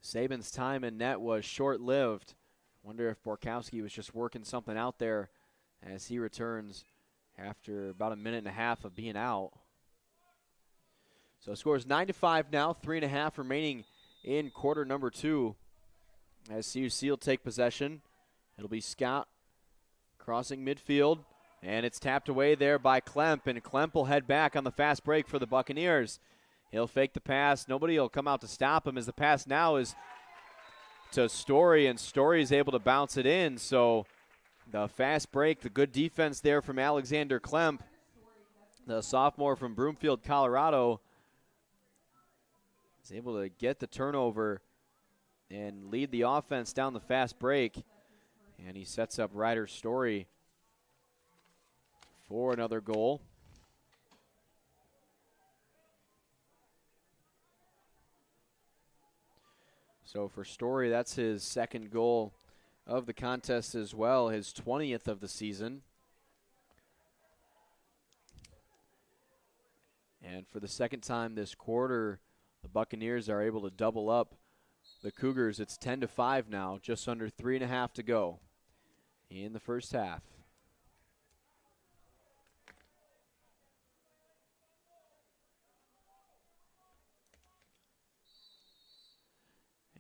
Saban's time in net was short-lived. Wonder if Borkowski was just working something out there as he returns after about a minute and a half of being out. So scores 9-5 now, 3.5 remaining in quarter number 2. As CUC will take possession. It'll be Scott crossing midfield, and it's tapped away there by Klemp, and Klemp will head back on the fast break for the Buccaneers. He'll fake the pass. Nobody will come out to stop him as the pass now is to Story, and Story is able to bounce it in. So the fast break, the good defense there from Alexander Klemp, the sophomore from Broomfield, Colorado, is able to get the turnover and lead the offense down the fast break. And he sets up Ryder Story for another goal. So for Story, that's his second goal of the contest as well, his 20th of the season. And for the second time this quarter, the Buccaneers are able to double up the Cougars. It's 10-5 now, just under 3.5 to go in the first half.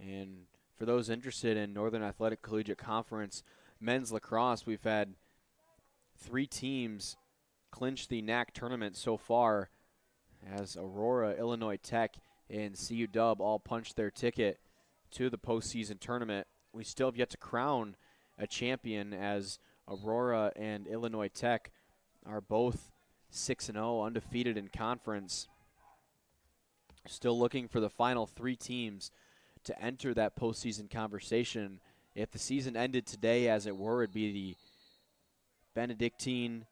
And for those interested in Northern Athletic Collegiate Conference men's lacrosse, we've had 3 teams clinch the NAC tournament so far, as Aurora, Illinois Tech, and CU Dub all punched their ticket to the postseason tournament. We still have yet to crown a champion, as Aurora and Illinois Tech are both 6-0, undefeated in conference. Still looking for the final 3 teams to enter that postseason conversation. If the season ended today, as it were, it'd be the Benedictine,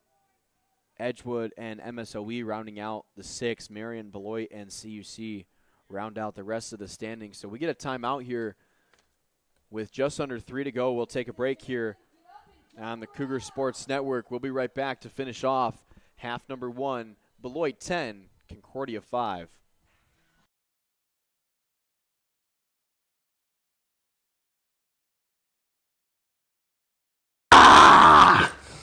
Edgewood, and MSOE rounding out the 6. Marion, Beloit, and CUC round out the rest of the standings. So we get a timeout here with just under 3 to go. We'll take a break here on the Cougar Sports Network. We'll be right back to finish off half number 1. Beloit 10, Concordia 5.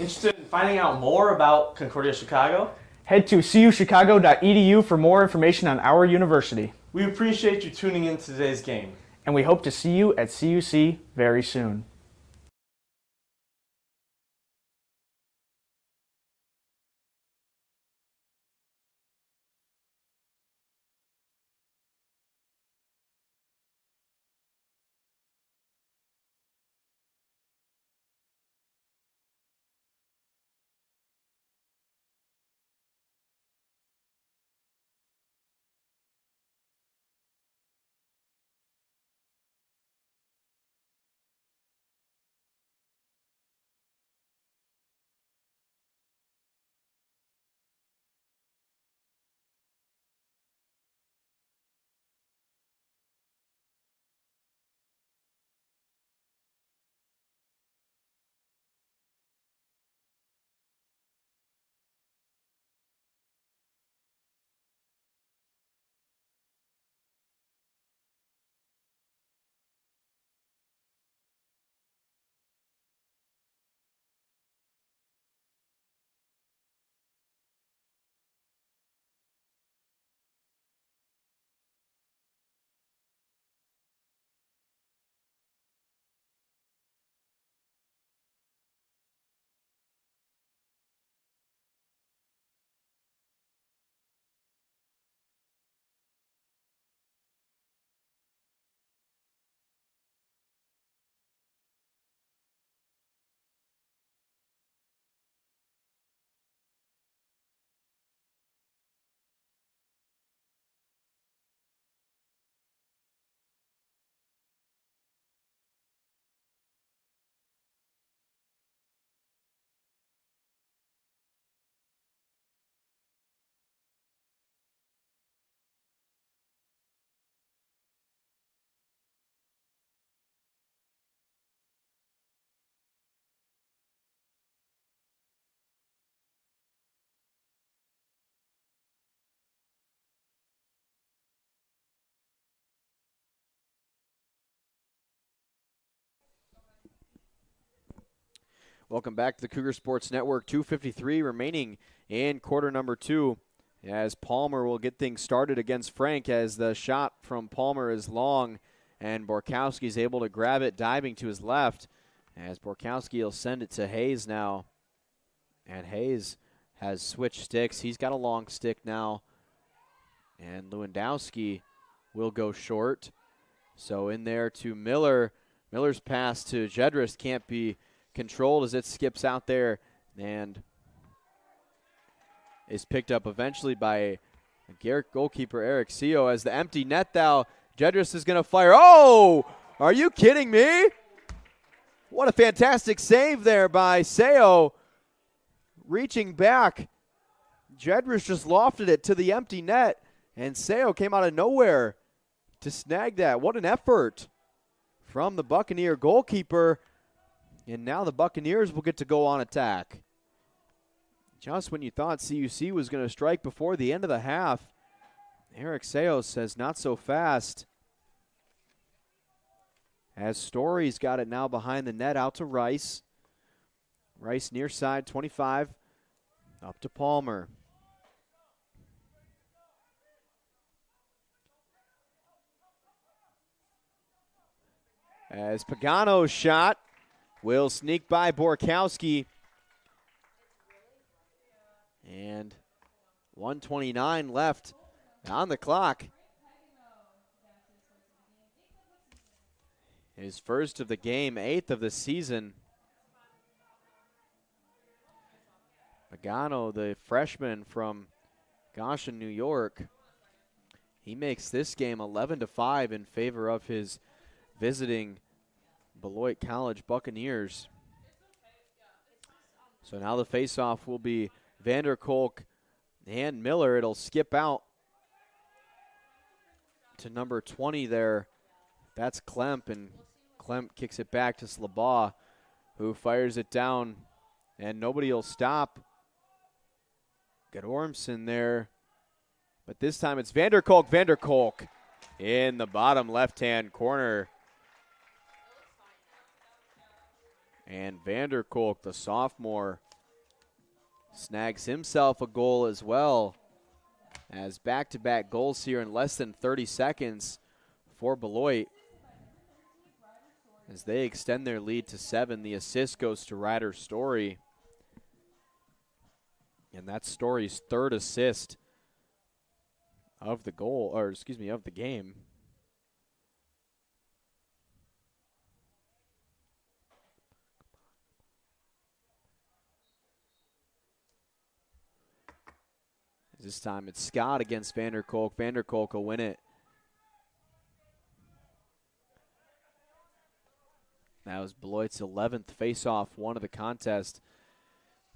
Interested in finding out more about Concordia Chicago? Head to cuchicago.edu for more information on our university. We appreciate you tuning in to today's game. And we hope to see you at CUC very soon. Welcome back to the Cougar Sports Network. 2:53 remaining in quarter number 2 as Palmer will get things started against Frank as the shot from Palmer is long and Borkowski is able to grab it diving to his left as Borkowski will send it to Hayes now. And Hayes has switched sticks. He's got a long stick now. And Lewandowski will go short. So in there to Miller. Miller's pass to Jedris can't be controlled as it skips out there and is picked up eventually by Garrett goalkeeper Eric Seo as the empty net now. Jedris is going to fire. Oh, are you kidding me? What a fantastic save there by Seo. Reaching back. Jedris just lofted it to the empty net and Seo came out of nowhere to snag that. What an effort from the Buccaneer goalkeeper. And now the Buccaneers will get to go on attack. Just when you thought CUC was going to strike before the end of the half, Eric Seo says not so fast. As Story's got it now behind the net out to Rice. Rice near side, 25, up to Palmer. As Pagano's shot will sneak by Borkowski. And 1:29 left on the clock. His first of the game, 8th of the season. Pagano, the freshman from Goshen, New York. He makes this game 11-5 in favor of his visiting Beloit College Buccaneers. So now the faceoff will be Vanderkolk and Miller. It'll skip out to number 20 there. That's Klemp, and Klemp kicks it back to Slabaugh, who fires it down, and nobody will stop. Got Ormson there, but this time it's Vanderkolk. Vanderkolk in the bottom left-hand corner. And Vanderkolk, the sophomore, snags himself a goal as well, as back-to-back goals here in less than 30 seconds for Beloit. As they extend their lead to 7, the assist goes to Ryder Story. And that's Story's 3rd assist of the goal, or excuse me, of the game. This time it's Scott against Vanderkolk. Vanderkolk will win it. That was Beloit's 11th face-off, one of the contest,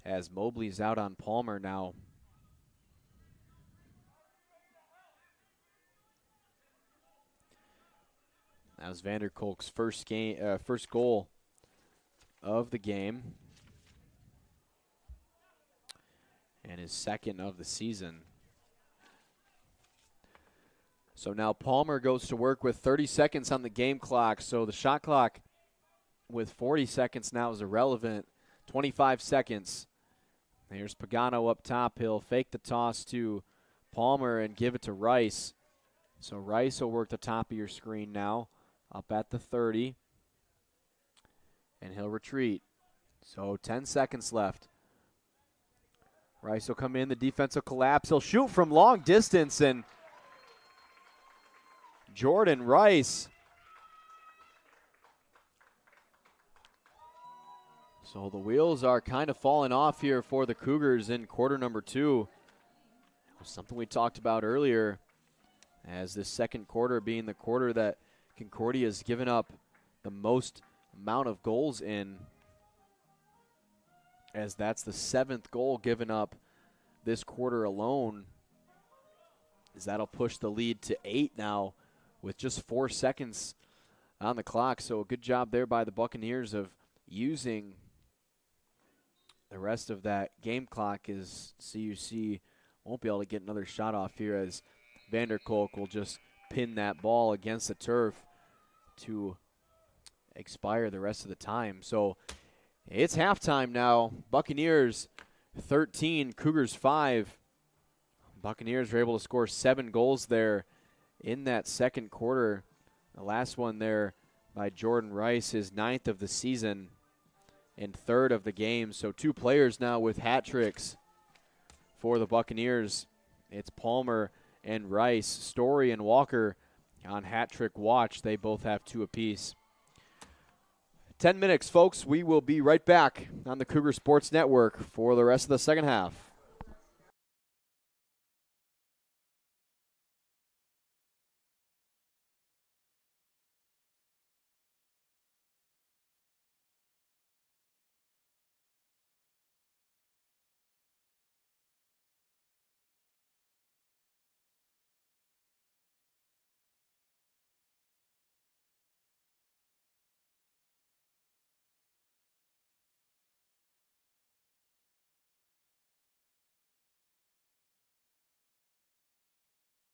as Mobley's out on Palmer now. That was Vanderkolk's first goal of the game, and his 2nd of the season. So now Palmer goes to work with 30 seconds on the game clock. So the shot clock with 40 seconds now is irrelevant. 25 seconds. Here's Pagano up top. He'll fake the toss to Palmer and give it to Rice. So Rice will work the top of your screen now, up at the 30. And he'll retreat. So 10 seconds left. Rice will come in, the defense will collapse. He'll shoot from long distance, and Jordan Rice. So the wheels are kind of falling off here for the Cougars in quarter number 2. Something we talked about earlier, as this second quarter being the quarter that Concordia has given up the most amount of goals in, as that's the 7th goal given up this quarter alone, as that'll push the lead to 8 now with just 4 seconds on the clock. So a good job there by the Buccaneers of using the rest of that game clock, as CUC won't be able to get another shot off here, as Vanderkolk will just pin that ball against the turf to expire the rest of the time. So It's halftime now. Buccaneers 13, Cougars 5. Buccaneers were able to score 7 goals there in that second quarter. The last one there by Jordan Rice, his 9th of the season and 3rd of the game. So 2 players now with hat tricks for the Buccaneers. It's Palmer and Rice. Story and Walker on hat trick watch. They both have 2 apiece. 10 minutes, folks. We will be right back on the Cougar Sports Network for the rest of the second half.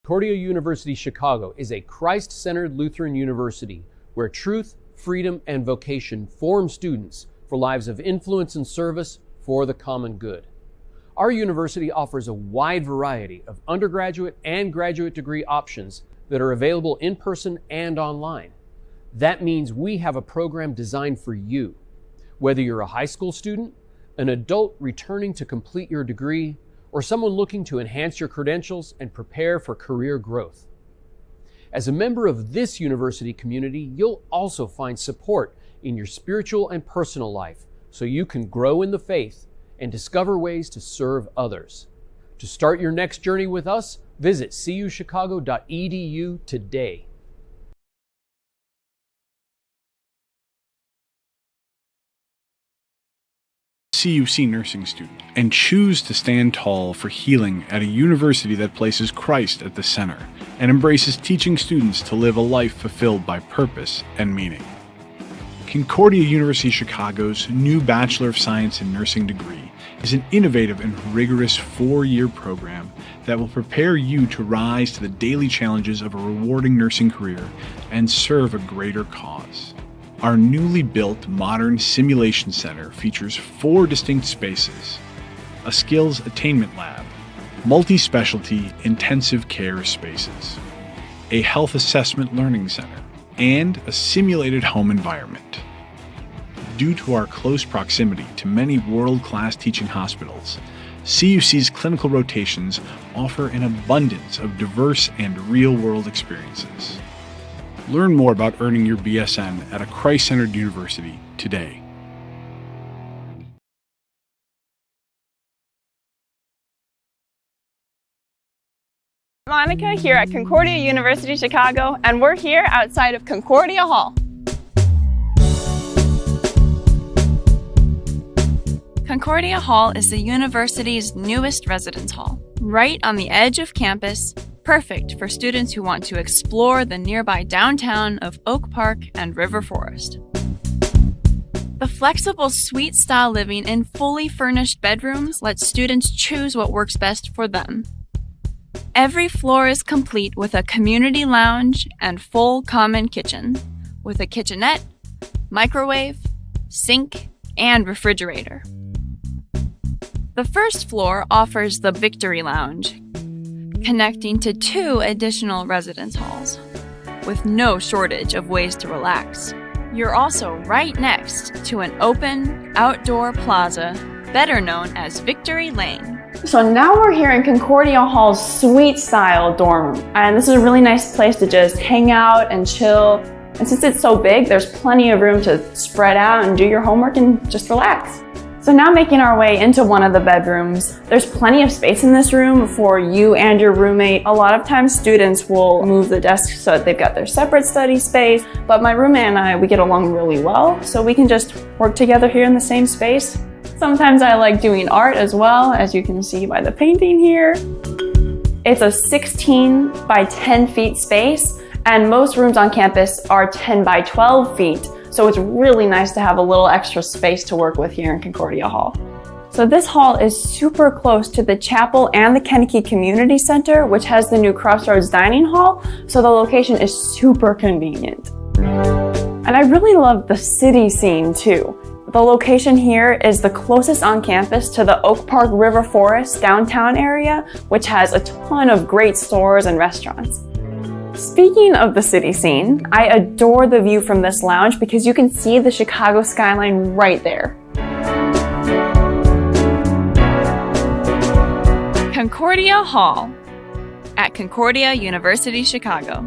Concordia University Chicago is a Christ-centered Lutheran university where truth, freedom, and vocation form students for lives of influence and service for the common good. Our university offers a wide variety of undergraduate and graduate degree options that are available in person and online. That means we have a program designed for you. Whether you're a high school student, an adult returning to complete your degree, or someone looking to enhance your credentials and prepare for career growth. As a member of this university community, you'll also find support in your spiritual and personal life so you can grow in the faith and discover ways to serve others. To start your next journey with us, visit cuchicago.edu today. CUC nursing student and choose to stand tall for healing at a university that places Christ at the center and embraces teaching students to live a life fulfilled by purpose and meaning. Concordia University Chicago's new Bachelor of Science in Nursing degree is an innovative and rigorous 4-year program that will prepare you to rise to the daily challenges of a rewarding nursing career and serve a greater cause. Our newly built modern simulation center features 4 distinct spaces, a skills attainment lab, multi-specialty intensive care spaces, a health assessment learning center, and a simulated home environment. Due to our close proximity to many world-class teaching hospitals, CUC's clinical rotations offer an abundance of diverse and real-world experiences. Learn more about earning your BSN at a Christ-centered university today. Monica here at Concordia University Chicago, and we're here outside of Concordia Hall. Concordia Hall is the university's newest residence hall, right on the edge of campus, perfect for students who want to explore the nearby downtown of Oak Park and River Forest. The flexible suite-style living in fully furnished bedrooms lets students choose what works best for them. Every floor is complete with a community lounge and full common kitchen, with a kitchenette, microwave, sink, and refrigerator. The first floor offers the Victory Lounge, connecting to 2 additional residence halls, with no shortage of ways to relax. You're also right next to an open, outdoor plaza, better known as Victory Lane. So now we're here in Concordia Hall's suite-style dorm room, and this is a really nice place to just hang out and chill. And since it's so big, there's plenty of room to spread out and do your homework and just relax. So now making our way into one of the bedrooms, there's plenty of space in this room for you and your roommate. A lot of times students will move the desks so that they've got their separate study space, but my roommate and I, we get along really well, so we can just work together here in the same space. Sometimes I like doing art as well, as you can see by the painting here. It's a 16 by 10 feet space, and most rooms on campus are 10 by 12 feet. So it's really nice to have a little extra space to work with here in Concordia Hall. So this hall is super close to the chapel and the Kennedy Community Center, which has the new Crossroads Dining Hall. So the location is super convenient. And I really love the city scene too. The location here is the closest on campus to the Oak Park River Forest downtown area, which has a ton of great stores and restaurants. Speaking of the city scene, I adore the view from this lounge because you can see the Chicago skyline right there. Concordia Hall at Concordia University, Chicago.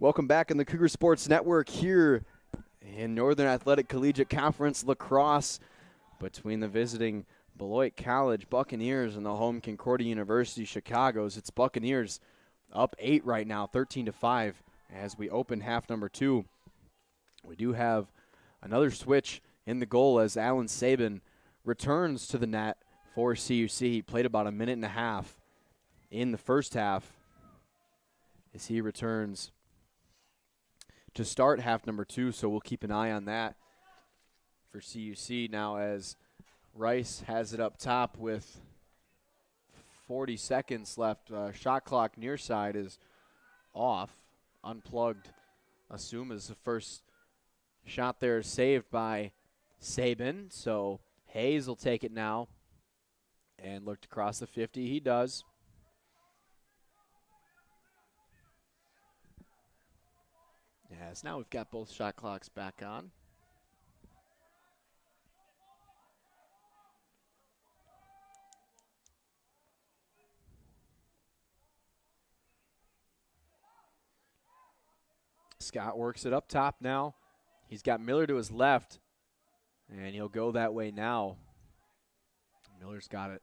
Welcome back in the Cougar Sports Network here in Northern Athletic Collegiate Conference lacrosse between the visiting Beloit College Buccaneers and the home Concordia University Chicago's. It's Buccaneers up 8 right now, 13-5 as we open half number 2. We do have another switch in the goal as Alan Sabin returns to the net for CUC. He played about a minute and a half in the first half as he returns to start half number 2, so we'll keep an eye on that for CUC now as Rice has it up top with 40 seconds left. Shot clock near side is off. Unplugged, assume, is the first shot there saved by Sabin. So Hayes will take it now and look to cross the 50. He does. Yes, now we've got both shot clocks back on. Scott works it up top now. He's got Miller to his left, and he'll go that way now. Miller's got it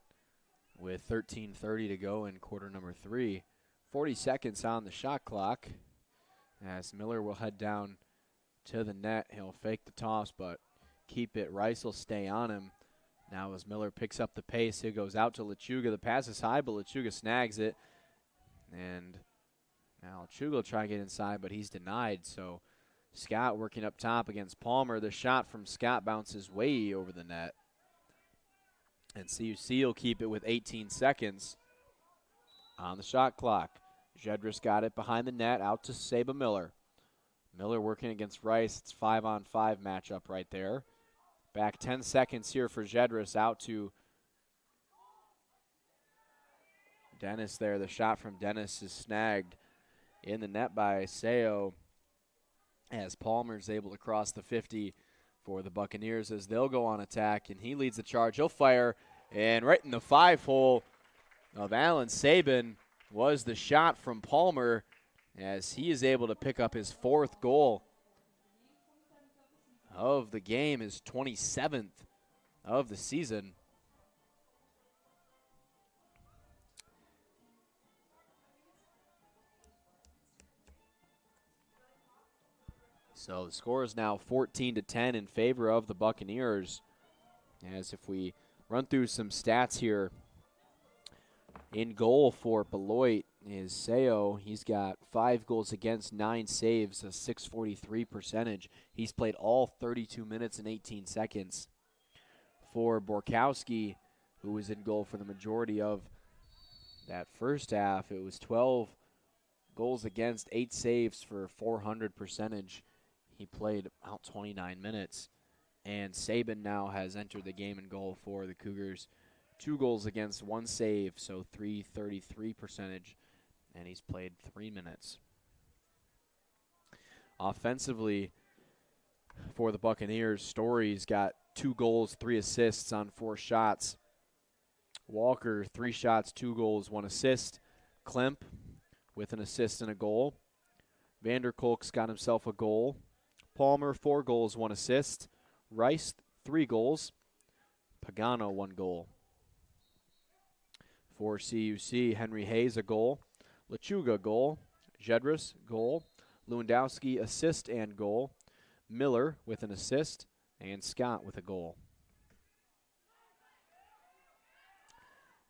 with 13:30 to go in quarter number 3. 40 seconds on the shot clock. As Miller will head down to the net. He'll fake the toss, but keep it. Rice will stay on him. Now as Miller picks up the pace, he goes out to Lechuga. The pass is high, but Lechuga snags it. And now Lechuga will try to get inside, but he's denied. So Scott working up top against Palmer. The shot from Scott bounces way over the net. And CUC will keep it with 18 seconds on the shot clock. Jedris got it behind the net, out to Saba Miller. Miller working against Rice. It's 5-on-5 matchup right there. Back 10 seconds here for Jedris, out to Dennis there. The shot from Dennis is snagged in the net by Seo as Palmer's able to cross the 50 for the Buccaneers as they'll go on attack, and he leads the charge. He'll fire, and right in the 5-hole of Alan Sabin was the shot from Palmer as he is able to pick up his 4th goal of the game, his 27th of the season. So the score is now 14-10 in favor of the Buccaneers. As if we run through some stats here, in goal for Beloit is Seo. He's got 5 goals against, 9 saves, a .643 percentage. He's played all 32 minutes and 18 seconds. For Borkowski, who was in goal for the majority of that first half, it was 12 goals against, 8 saves for .400 percentage. He played about 29 minutes. And Sabin now has entered the game in goal for the Cougars. 2 goals against, 1 save, so .333 percentage, and he's played 3 minutes. Offensively, for the Buccaneers, Story's got 2 goals, 3 assists on 4 shots. Walker, 3 shots, 2 goals, 1 assist. Klemp with an assist and a goal. Vanderkolk's got himself a goal. Palmer, 4 goals, 1 assist. Rice, 3 goals. Pagano, 1 goal. For CUC, Henry Hayes, a goal. Lechuga, goal. Jedris, goal. Lewandowski, assist and goal. Miller with an assist. And Scott with a goal.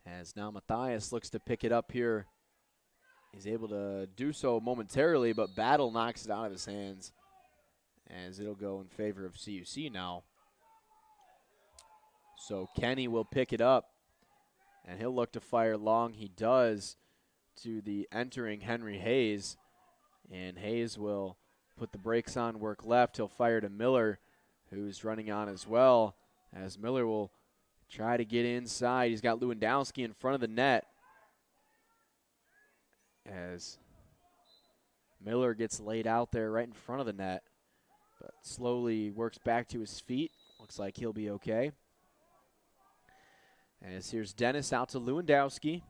As now Matthias looks to pick it up here. He's able to do so momentarily, but Battle knocks it out of his hands. As it'll go in favor of CUC now. So Kenny will pick it up. And he'll look to fire long. He does to the entering Henry Hayes. And Hayes will put the brakes on, work left. He'll fire to Miller, who's running on as well. As Miller will try to get inside. He's got Lewandowski in front of the net. As Miller gets laid out there right in front of the net. But slowly works back to his feet. Looks like he'll be okay. As here's Dennis out to Lewandowski.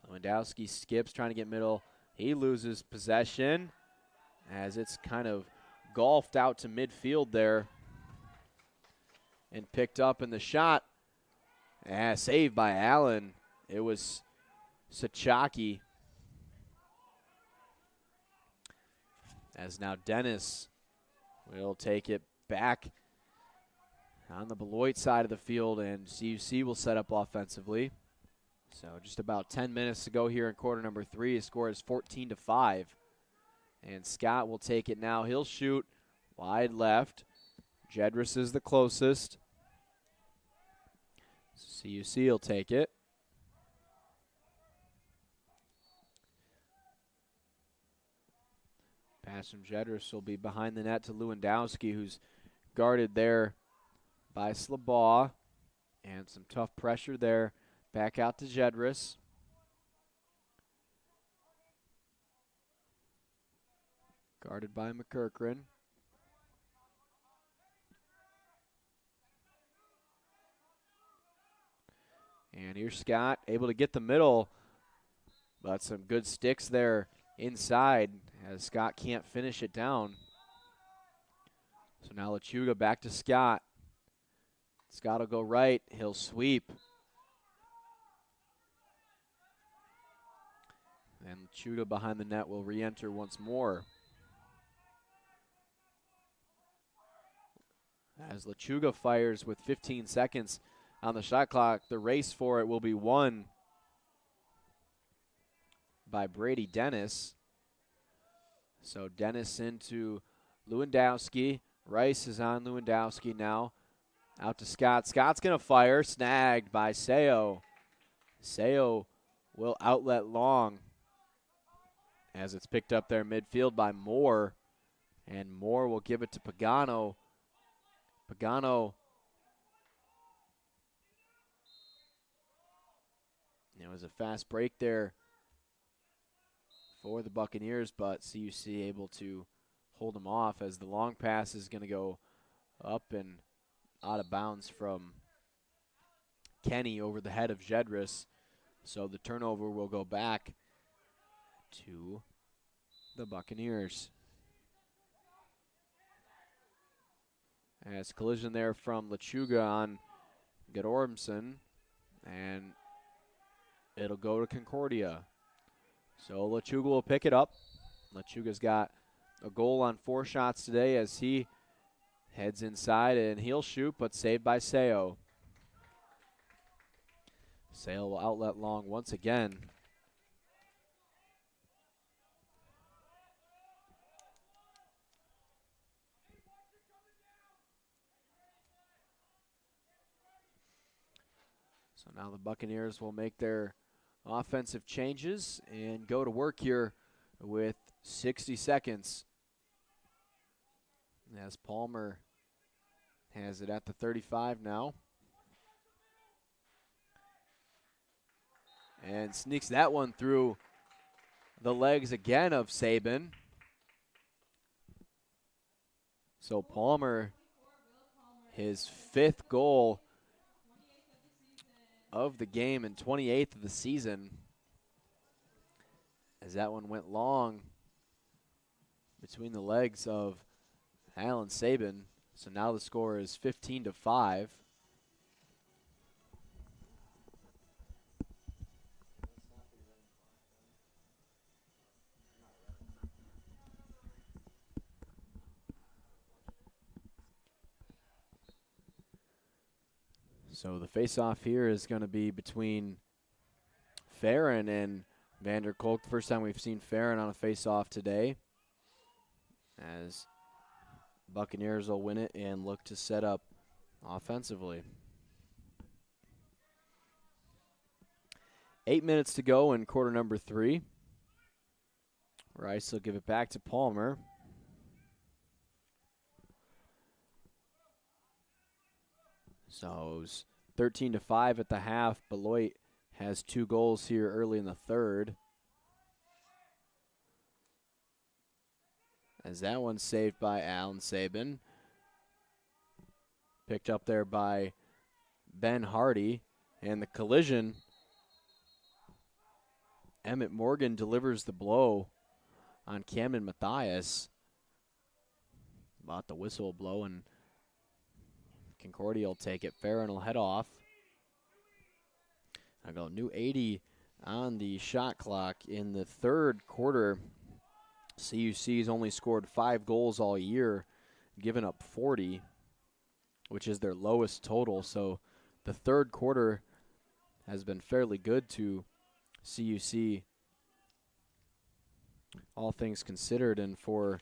Lewandowski skips, trying to get middle. He loses possession. as it's kind of golfed out to midfield there and picked up in the shot. Saved by Allen. It was Sachaki. As now Dennis will take it back on the Beloit side of the field, and CUC will set up offensively. So just about 10 minutes to go here in quarter number 3. The score is 14-5. And Scott will take it now. He'll shoot wide left. Jedris is the closest. CUC will take it. Pass from Jedris will be behind the net to Lewandowski, who's guarded there by Slabaugh. And some tough pressure there. Back out to Jedris. Guarded by McKirkran. And here's Scott, able to get the middle, but some good sticks there inside as Scott can't finish it down. So now Lechuga back to Scott. Scott will go right, he'll sweep. And Lechuga behind the net will re-enter once more. As Lechuga fires with 15 seconds on the shot clock, the race for it will be won by Brady Dennis. So Dennis into Lewandowski. Rice is on Lewandowski now. Out to Scott. Scott's going to fire. Snagged by Seo. Seo will outlet long as it's picked up there midfield by Moore. And Moore will give it to Pagano. Pagano. It was a fast break there for the Buccaneers, but CUC able to hold them off as the long pass is going to go up and out of bounds from Kenny over the head of Jedris. So the turnover will go back to the Buccaneers. As collision there from Lechuga on Gedormson, and it'll go to Concordia. So Lechuga will pick it up. Lechuga's got a goal on 4 shots today as he heads inside, and he'll shoot, but saved by Seo. Seo will outlet long once again. So now the Buccaneers will make their offensive changes and go to work here with 60 seconds. As Palmer has it at the 35 now. And sneaks that one through the legs again of Sabin. So Palmer, his 5th goal of the game and 28th of the season, as that one went long between the legs of Alan Sabin. So now the score is 15-5. So the face-off here is going to be between Farron and Vander Kolk. First time we've seen Farron on a face-off today, as Buccaneers will win it and look to set up offensively. 8 minutes to go in quarter number 3. Rice will give it back to Palmer. So it was 13-5 at the half. Beloit has 2 goals here early in the 3rd. As that one's saved by Alan Sabin. Picked up there by Ben Hardy. And the collision, Emmett Morgan delivers the blow on Camden Mathias. But the whistle will blow, and Concordia will take it. Farron will head off. I go new 80 on the shot clock in the third quarter. CUC's only scored 5 goals all year, given up 40, which is their lowest total. So the third quarter has been fairly good to CUC, all things considered. And for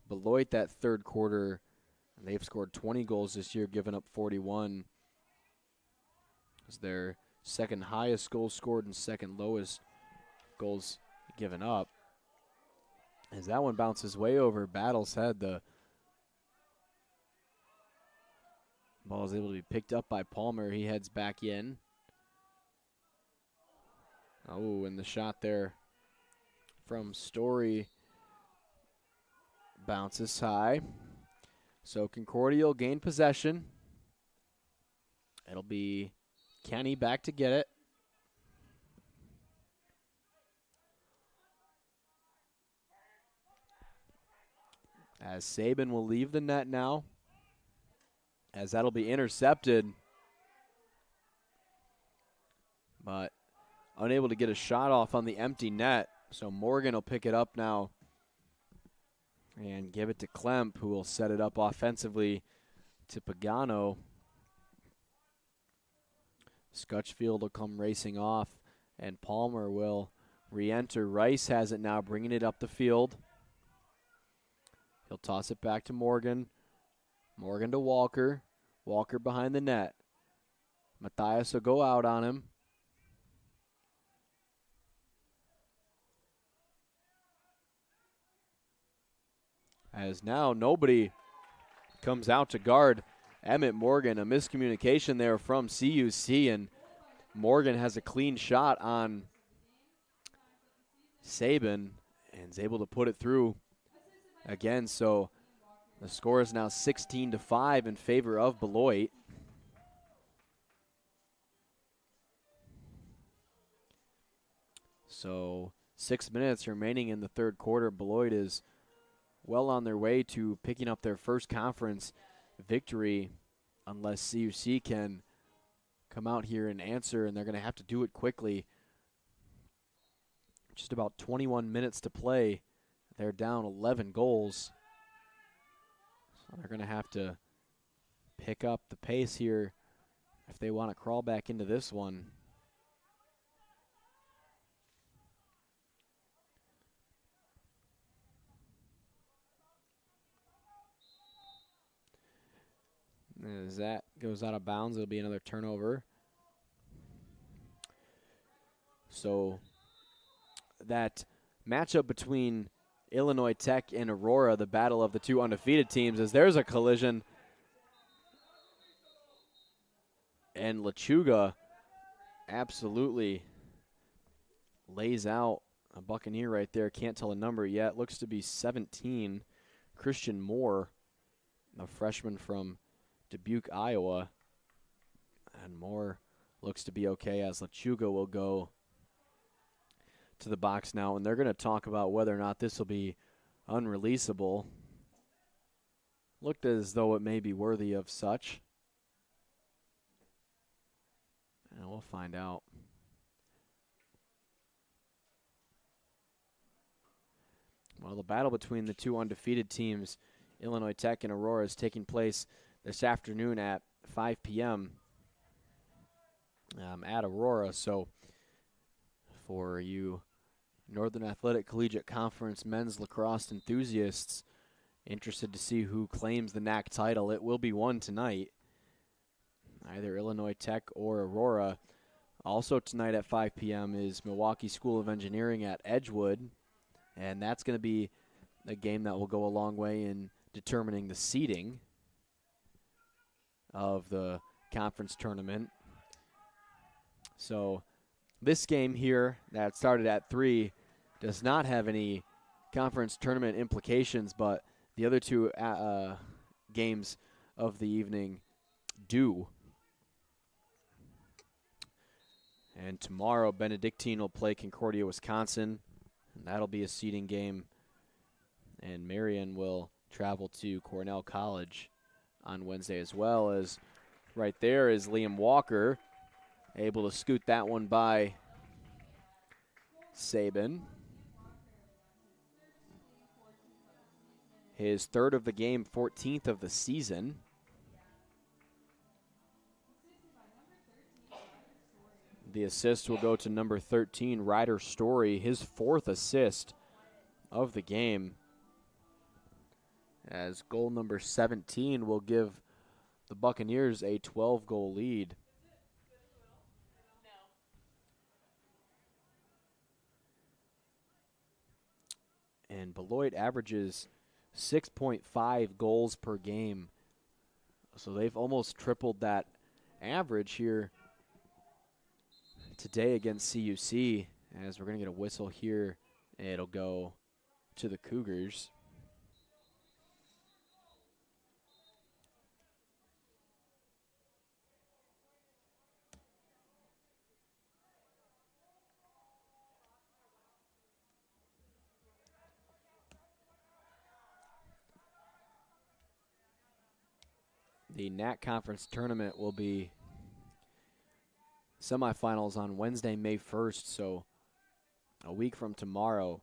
Beloit, that third quarter, they've scored 20 goals this year, given up 41. It's their second highest goals scored and second lowest goals given up. As that one bounces way over Battle's head, the ball is able to be picked up by Palmer. He heads back in. Oh, and the shot there from Story bounces high. So Concordia will gain possession. It'll be Kenny back to get it. As Sabin will leave the net now, as that'll be intercepted, but unable to get a shot off on the empty net. So Morgan will pick it up now and give it to Klemp, who will set it up offensively to Pagano. Scutchfield will come racing off, and Palmer will re-enter. Rice has it now, bringing it up the field. He'll toss it back to Morgan. Morgan to Walker. Walker behind the net. Matthias will go out on him. As now nobody comes out to guard Emmett Morgan. A miscommunication there from CUC, and Morgan has a clean shot on Sabin and is able to put it through again. So the score is now 16-5 in favor of Beloit. So 6 minutes remaining in the third quarter. Beloit is well on their way to picking up their first conference victory, unless CUC can come out here and answer, and they're going to have to do it quickly. Just about 21 minutes to play. They're down 11 goals. So they're going to have to pick up the pace here if they want to crawl back into this one. As that goes out of bounds, it'll be another turnover. So that matchup between Illinois Tech and Aurora, the battle of the two undefeated teams, as there's a collision. And Lechuga absolutely lays out a Buccaneer right there. Can't tell a number yet. Looks to be 17. Christian Moore, a freshman from Dubuque, Iowa. And Moore looks to be okay, as Lechuga will go to the box now, and they're going to talk about whether or not this will be unreleasable. Looked as though it may be worthy of such. And we'll find out. Well, the battle between the two undefeated teams, Illinois Tech and Aurora, is taking place this afternoon at 5 p.m. At Aurora. So for you Northern Athletic Collegiate Conference men's lacrosse enthusiasts interested to see who claims the NAC title, it will be won tonight. Either Illinois Tech or Aurora. Also tonight at 5 p.m. is Milwaukee School of Engineering at Edgewood. And that's going to be a game that will go a long way in determining the seeding of the conference tournament. So this game here that started at 3 does not have any conference tournament implications, but the other two games of the evening do. And tomorrow, Benedictine will play Concordia, Wisconsin, and that'll be a seeding game. And Marion will travel to Cornell College on Wednesday, as well as right there is Liam Walker, able to scoot that one by Saban. His 3rd of the game, 14th of the season. The assist will go to number 13, Ryder Story, his 4th assist of the game, as goal number 17 will give the Buccaneers a 12-goal lead. And Beloit averages 6.5 goals per game. So they've almost tripled that average here today against CUC. As we're going to get a whistle here, it'll go to the Cougars. The NAC Conference Tournament will be semifinals on Wednesday, May 1st, so a week from tomorrow.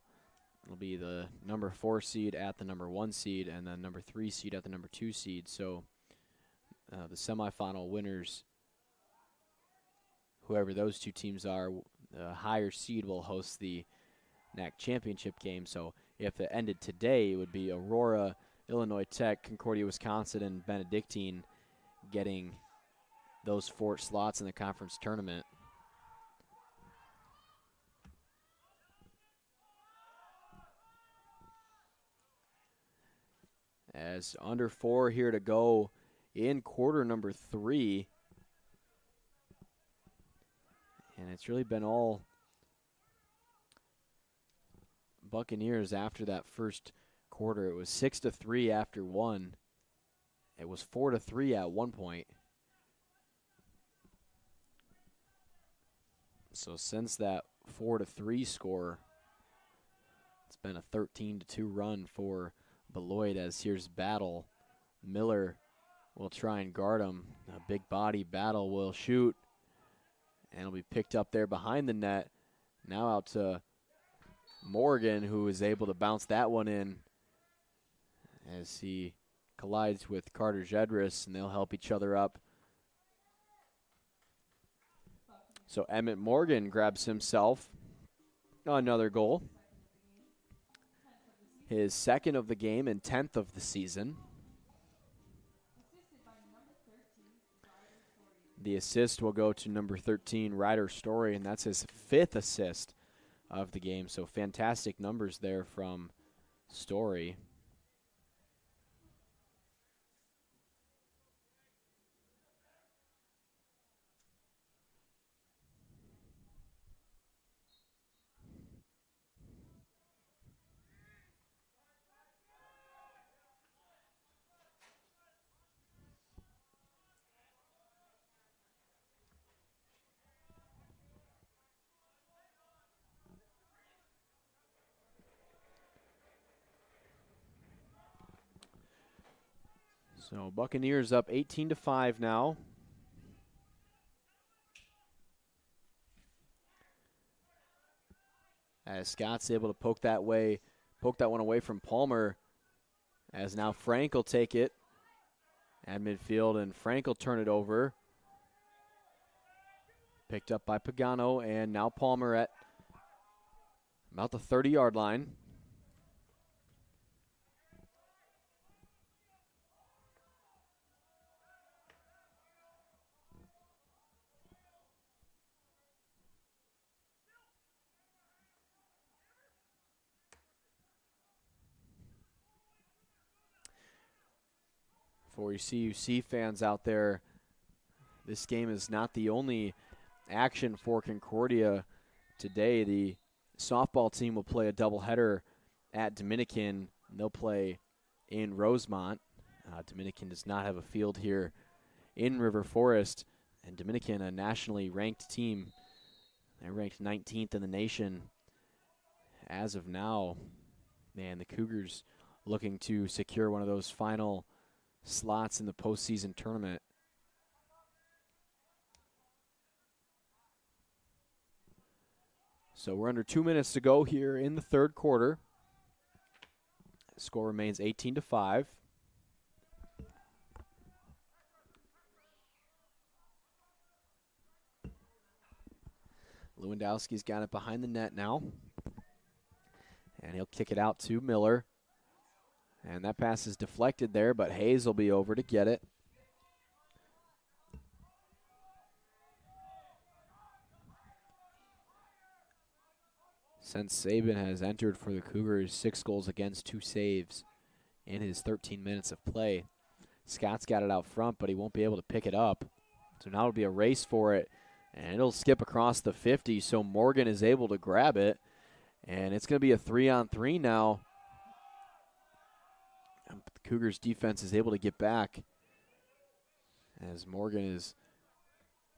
It'll be the number 4 seed at the number 1 seed and the number 3 seed at the number 2 seed. So the semifinal winners, whoever those two teams are, the higher seed will host the NAC championship game. So if it ended today, it would be Aurora, Illinois Tech, Concordia, Wisconsin, and Benedictine getting those 4 slots in the conference tournament. As under 4 here to go in quarter number 3. And it's really been all Buccaneers after that first quarter. It was 6-3 after 1. It was 4-3 at one point. So since that 4-3 score, it's been a 13-2 run for Beloit, as here's Battle. Miller will try and guard him. A big body. Battle will shoot, and it'll be picked up there behind the net. Now out to Morgan, who is able to bounce that one in as he collides with Carter Jedris, and they'll help each other up. So Emmett Morgan grabs himself another goal. His 2nd of the game and 10th of the season. The assist will go to number 13, Ryder Story, and that's his 5th assist of the game. So fantastic numbers there from Story. So Buccaneers up 18-5 now. As Scott's able to poke that one away from Palmer. As now Frank will take it at midfield, and Frank will turn it over. Picked up by Pagano, and now Palmer at about the 30-yard line. For you CUC fans out there, this game is not the only action for Concordia today. The softball team will play a doubleheader at Dominican. They'll play in Rosemont. Dominican does not have a field here in River Forest, and Dominican, a nationally ranked team. They're ranked 19th in the nation as of now. Man, the Cougars looking to secure one of those final slots in the postseason tournament. So we're under 2 minutes to go here in the third quarter. Score remains 18-5. Lewandowski's got it behind the net now. And he'll kick it out to Miller. And that pass is deflected there, but Hayes will be over to get it. Since Saban has entered for the Cougars, 6 goals against, 2 saves in his 13 minutes of play. Scott's got it out front, but he won't be able to pick it up. So now it'll be a race for it, and it'll skip across the 50, so Morgan is able to grab it. And it's going to be a 3-on-3 now. And the Cougars defense is able to get back as Morgan is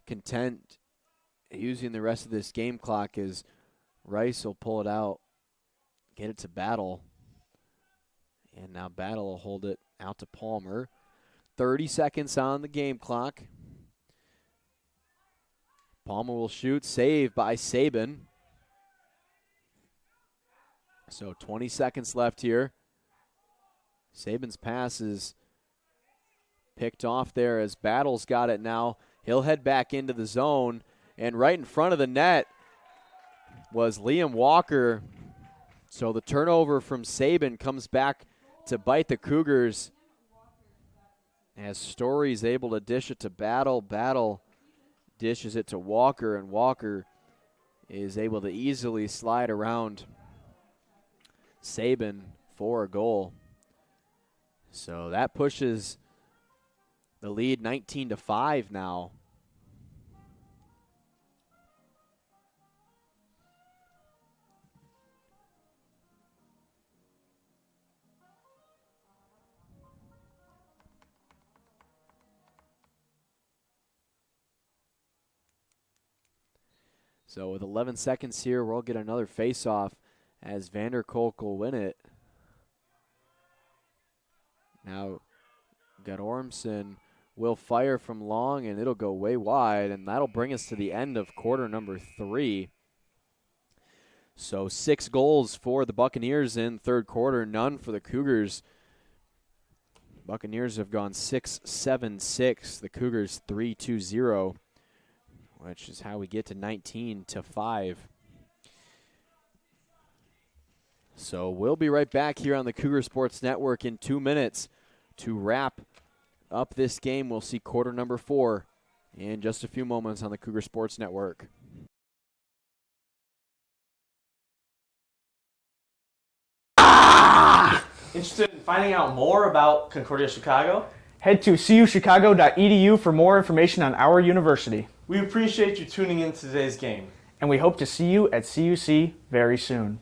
content using the rest of this game clock as Rice will pull it out, get it to Battle. And now Battle will hold it out to Palmer. 30 seconds on the game clock. Palmer will shoot, save by Saban. So 20 seconds left here. Saban's pass is picked off there as Battle's got it now. He'll head back into the zone, and right in front of the net was Liam Walker. So the turnover from Saban comes back to bite the Cougars as Story's able to dish it to Battle. Battle dishes it to Walker, and Walker is able to easily slide around Saban for a goal. So that pushes the lead 19-5 now. So with 11 seconds here, we'll get another face-off as Vanderkolk will win it. Now, Ormson will fire from long, and it'll go way wide, and that'll bring us to the end of quarter number 3. So 6 goals for the Buccaneers in third quarter, none for the Cougars. Buccaneers have gone 6-7-6. The Cougars 3-2-0, which is how we get to 19-5. So we'll be right back here on the Cougar Sports Network in 2 minutes to wrap up this game. We'll see quarter number 4 in just a few moments on the Cougar Sports Network. Interested in finding out more about Concordia Chicago? Head to cuchicago.edu for more information on our university. We appreciate you tuning in to today's game. And we hope to see you at CUC very soon.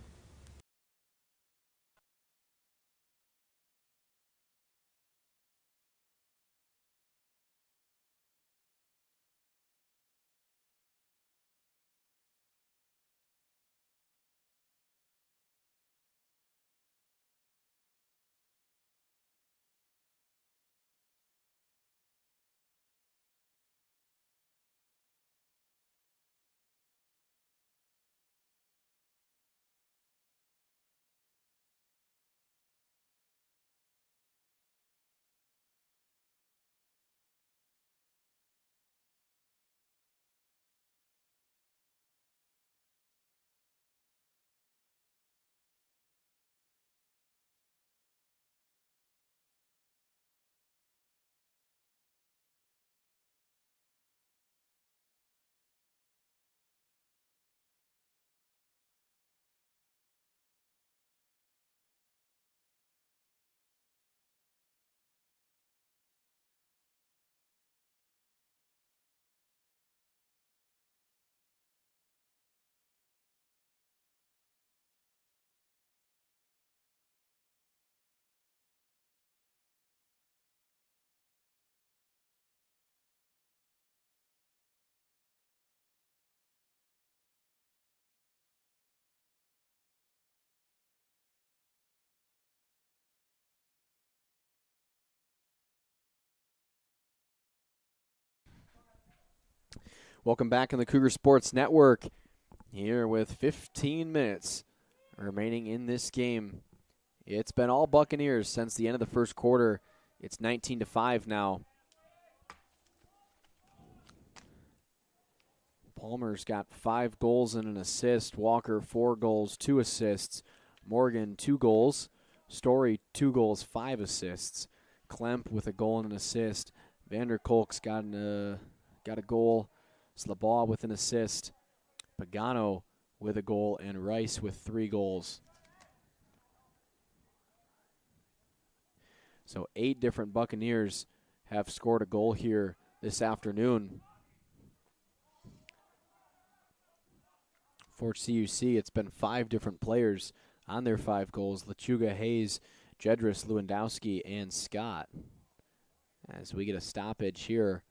Welcome back on the Cougar Sports Network here with 15 minutes remaining in this game. It's been all Buccaneers since the end of the first quarter. It's 19-5 now. Palmer's got 5 goals and an assist. Walker, 4 goals, 2 assists. Morgan, 2 goals. Story, 2 goals, 5 assists. Klemp with a goal and an assist. Vanderkolk's got a goal. Slabaugh with an assist. Pagano with a goal, and Rice with 3 goals. So 8 different Buccaneers have scored a goal here this afternoon. For CUC, it's been 5 different players on their 5 goals. Lechuga, Hayes, Jedris, Lewandowski, and Scott. As we get a stoppage here,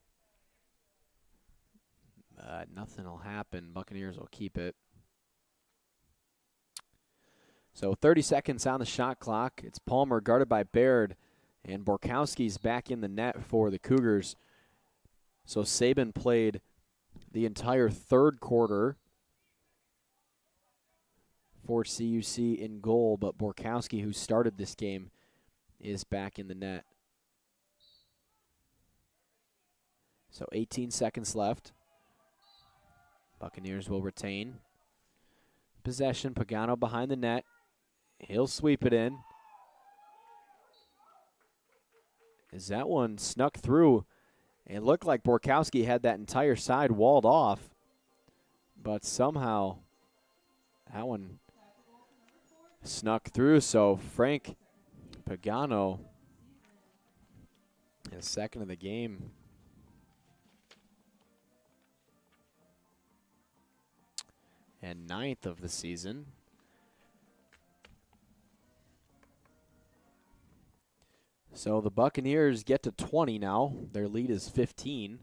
nothing will happen. Buccaneers will keep it. So 30 seconds on the shot clock. It's Palmer guarded by Baird, and Borkowski's back in the net for the Cougars. So Saban played the entire third quarter for CUC in goal, but Borkowski, who started this game, is back in the net. So 18 seconds left. Buccaneers will retain possession. Pagano behind the net. He'll sweep it in. As that one snuck through, it looked like Borkowski had that entire side walled off, but somehow that one snuck through. So Frank Pagano, his second of the game. And 9th of the season. So the Buccaneers get to 20 now. Their lead is 15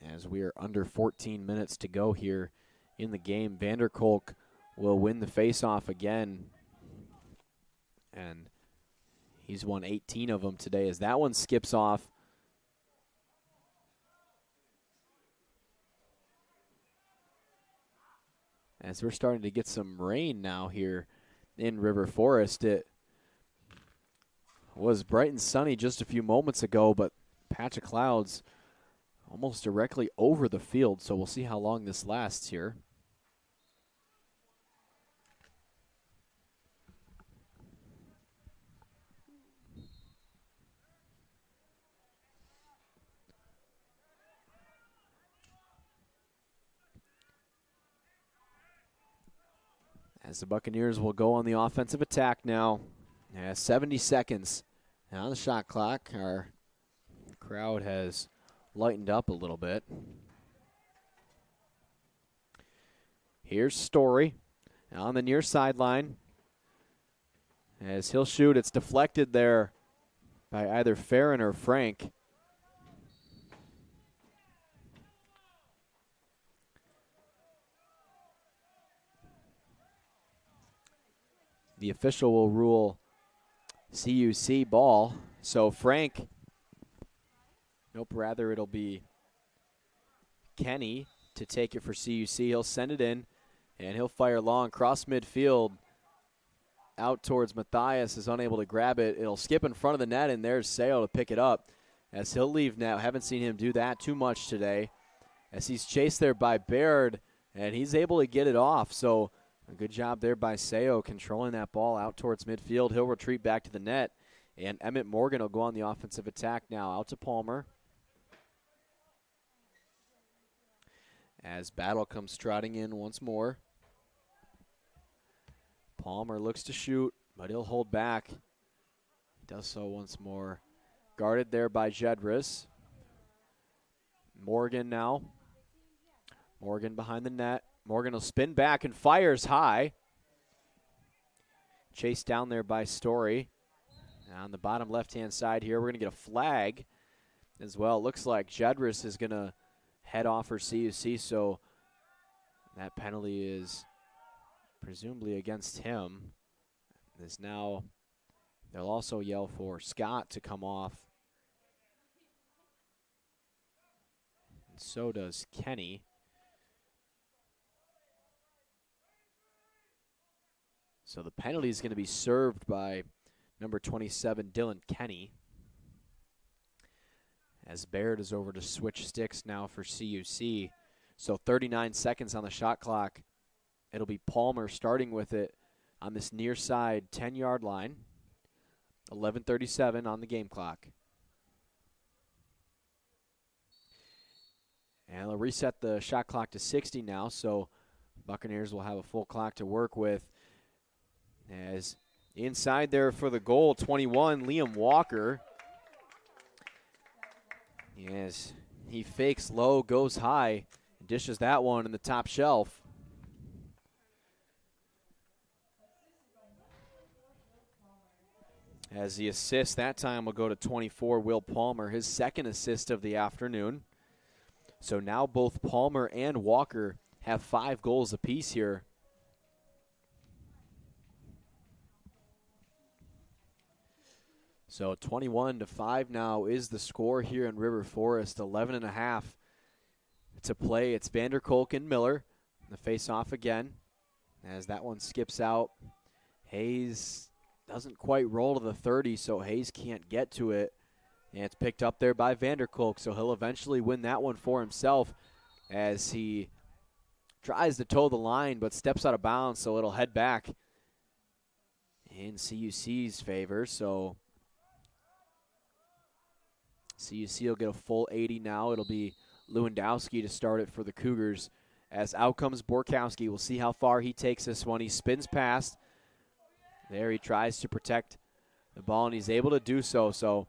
as we are under 14 minutes to go here in the game. Vanderkolk will win the faceoff again, and he's won 18 of them today as that one skips off. As we're starting to get some rain now here in River Forest. It was bright and sunny just a few moments ago, but patch of clouds almost directly over the field, so we'll see how long this lasts here. As the Buccaneers will go on the offensive attack now. 70 seconds on the shot clock. Our crowd has lightened up a little bit. Here's Story on the near sideline. As he'll shoot, it's deflected there by either Farron or Frank. The official will rule CUC ball. So Frank, rather it'll be Kenny to take it for CUC. He'll send it in, and he'll fire long cross midfield out towards Matthias. Is unable to grab it. It'll skip in front of the net, and there's Seo to pick it up as he'll leave now. Haven't seen him do that too much today as he's chased there by Baird, and he's able to get it off. So a good job there by Seo controlling that ball out towards midfield. He'll retreat back to the net, and Emmett Morgan will go on the offensive attack now. Out to Palmer. As Battle comes trotting in once more. Palmer looks to shoot, but he'll hold back. He does so once more. Guarded there by Jedris. Morgan now. Morgan behind the net. Morgan will spin back and fires high. Chased down there by Story. On the bottom left-hand side here, we're going to get a flag as well. It looks like Jedris is going to head off for CUC, so that penalty is presumably against him. Is now, they'll also yell for Scott to come off. So does Kenny. So the penalty is going to be served by number 27, Dylan Kenny. As Baird is over to switch sticks now for CUC. So 39 seconds on the shot clock. It'll be Palmer starting with it on this near side 10-yard line. 11:37 on the game clock. And they'll reset the shot clock to 60 now, so Buccaneers will have a full clock to work with. As inside there for the goal, 21, Liam Walker. Yes, he fakes low, goes high, and dishes that one in the top shelf. As the assist that time will go to 24, Will Palmer, his second assist of the afternoon. So now both Palmer and Walker have 5 goals apiece here. So 21-5 now is the score here in River Forest. 11.5 to play. It's Vanderkolk and Miller. The face-off again as that one skips out. Hayes doesn't quite roll to the 30, so Hayes can't get to it. And it's picked up there by Vanderkolk, so he'll eventually win that one for himself as he tries to toe the line but steps out of bounds, so it'll head back in CUC's favor. So CUC will get a full 80 now. It'll be Lewandowski to start it for the Cougars. As out comes Borkowski. We'll see how far he takes this one. He spins past. There he tries to protect the ball, and he's able to do so. So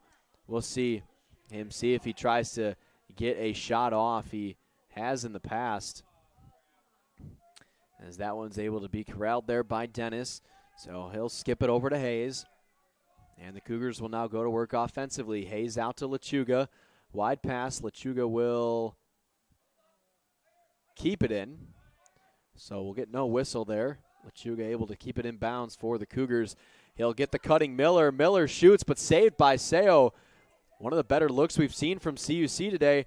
we'll see if he tries to get a shot off. He has in the past. As that one's able to be corralled there by Dennis. So he'll skip it over to Hayes. And the Cougars will now go to work offensively. Hayes out to Lechuga. Wide pass. Lechuga will keep it in. So we'll get no whistle there. Lechuga able to keep it in bounds for the Cougars. He'll get the cutting Miller. Miller shoots, but saved by Seo. One of the better looks we've seen from CUC today,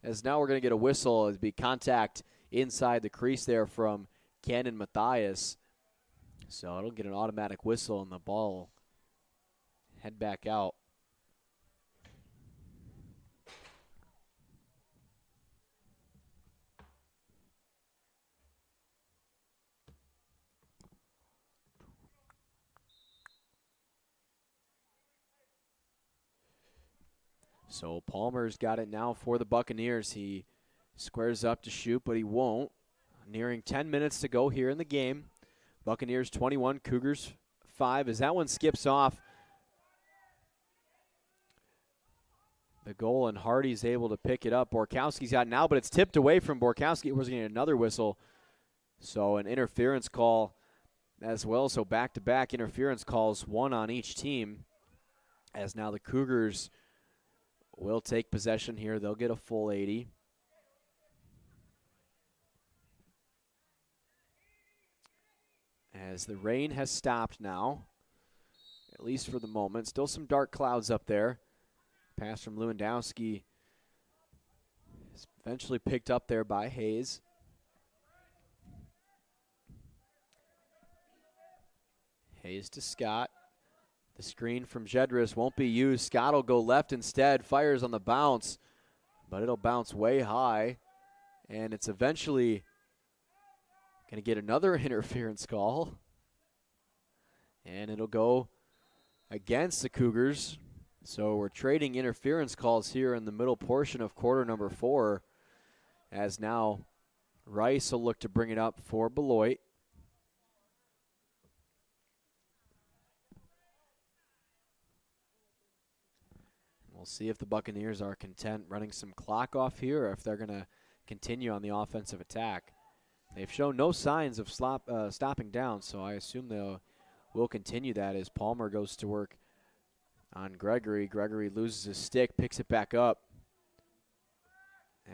as now we're going to get a whistle. It'll be contact inside the crease there from Cannon Matthias. So it'll get an automatic whistle, and the ball head back out. So Palmer's got it now for the Buccaneers. He squares up to shoot, but he won't. Nearing 10 minutes to go here in the game. Buccaneers 21, Cougars 5. As that one skips off the goal, and Hardy's able to pick it up. Borkowski's got it now, but it's tipped away from Borkowski. We're going to get another whistle. So an interference call as well. So back-to-back interference calls, one on each team. As now the Cougars will take possession here. They'll get a full 80. As the rain has stopped now, at least for the moment. Still some dark clouds up there. Pass from Lewandowski is eventually picked up there by Hayes. Hayes to Scott. The screen from Jedris won't be used. Scott will go left instead. Fires on the bounce, but it'll bounce way high. And it's eventually going to get another interference call. And it'll go against the Cougars. So we're trading interference calls here in the middle portion of quarter number 4. As now Rice will look to bring it up for Beloit. We'll see if the Buccaneers are content running some clock off here, or if they're going to continue on the offensive attack. They've shown no signs of stopping down, so I assume they will continue that as Palmer goes to work on Gregory. Gregory loses his stick, picks it back up.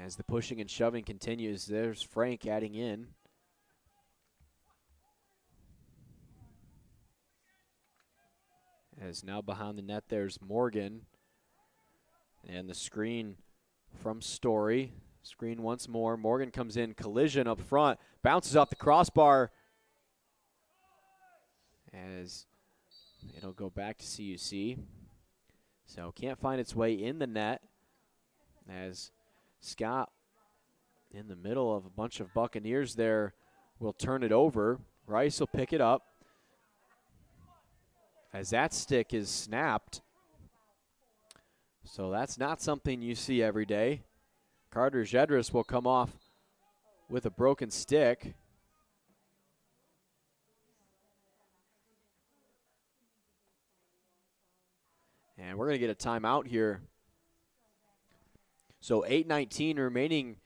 As the pushing and shoving continues, there's Frank adding in. As now behind the net, there's Morgan. And the screen from Story. Screen once more. Morgan comes in, collision up front, bounces off the crossbar as it'll go back to CUC. So can't find its way in the net as Scott in the middle of a bunch of Buccaneers there will turn it over. Rice will pick it up as that stick is snapped. So that's not something you see every day. Carter Jedris will come off with a broken stick. And we're going to get a timeout here. So 8:19 remaining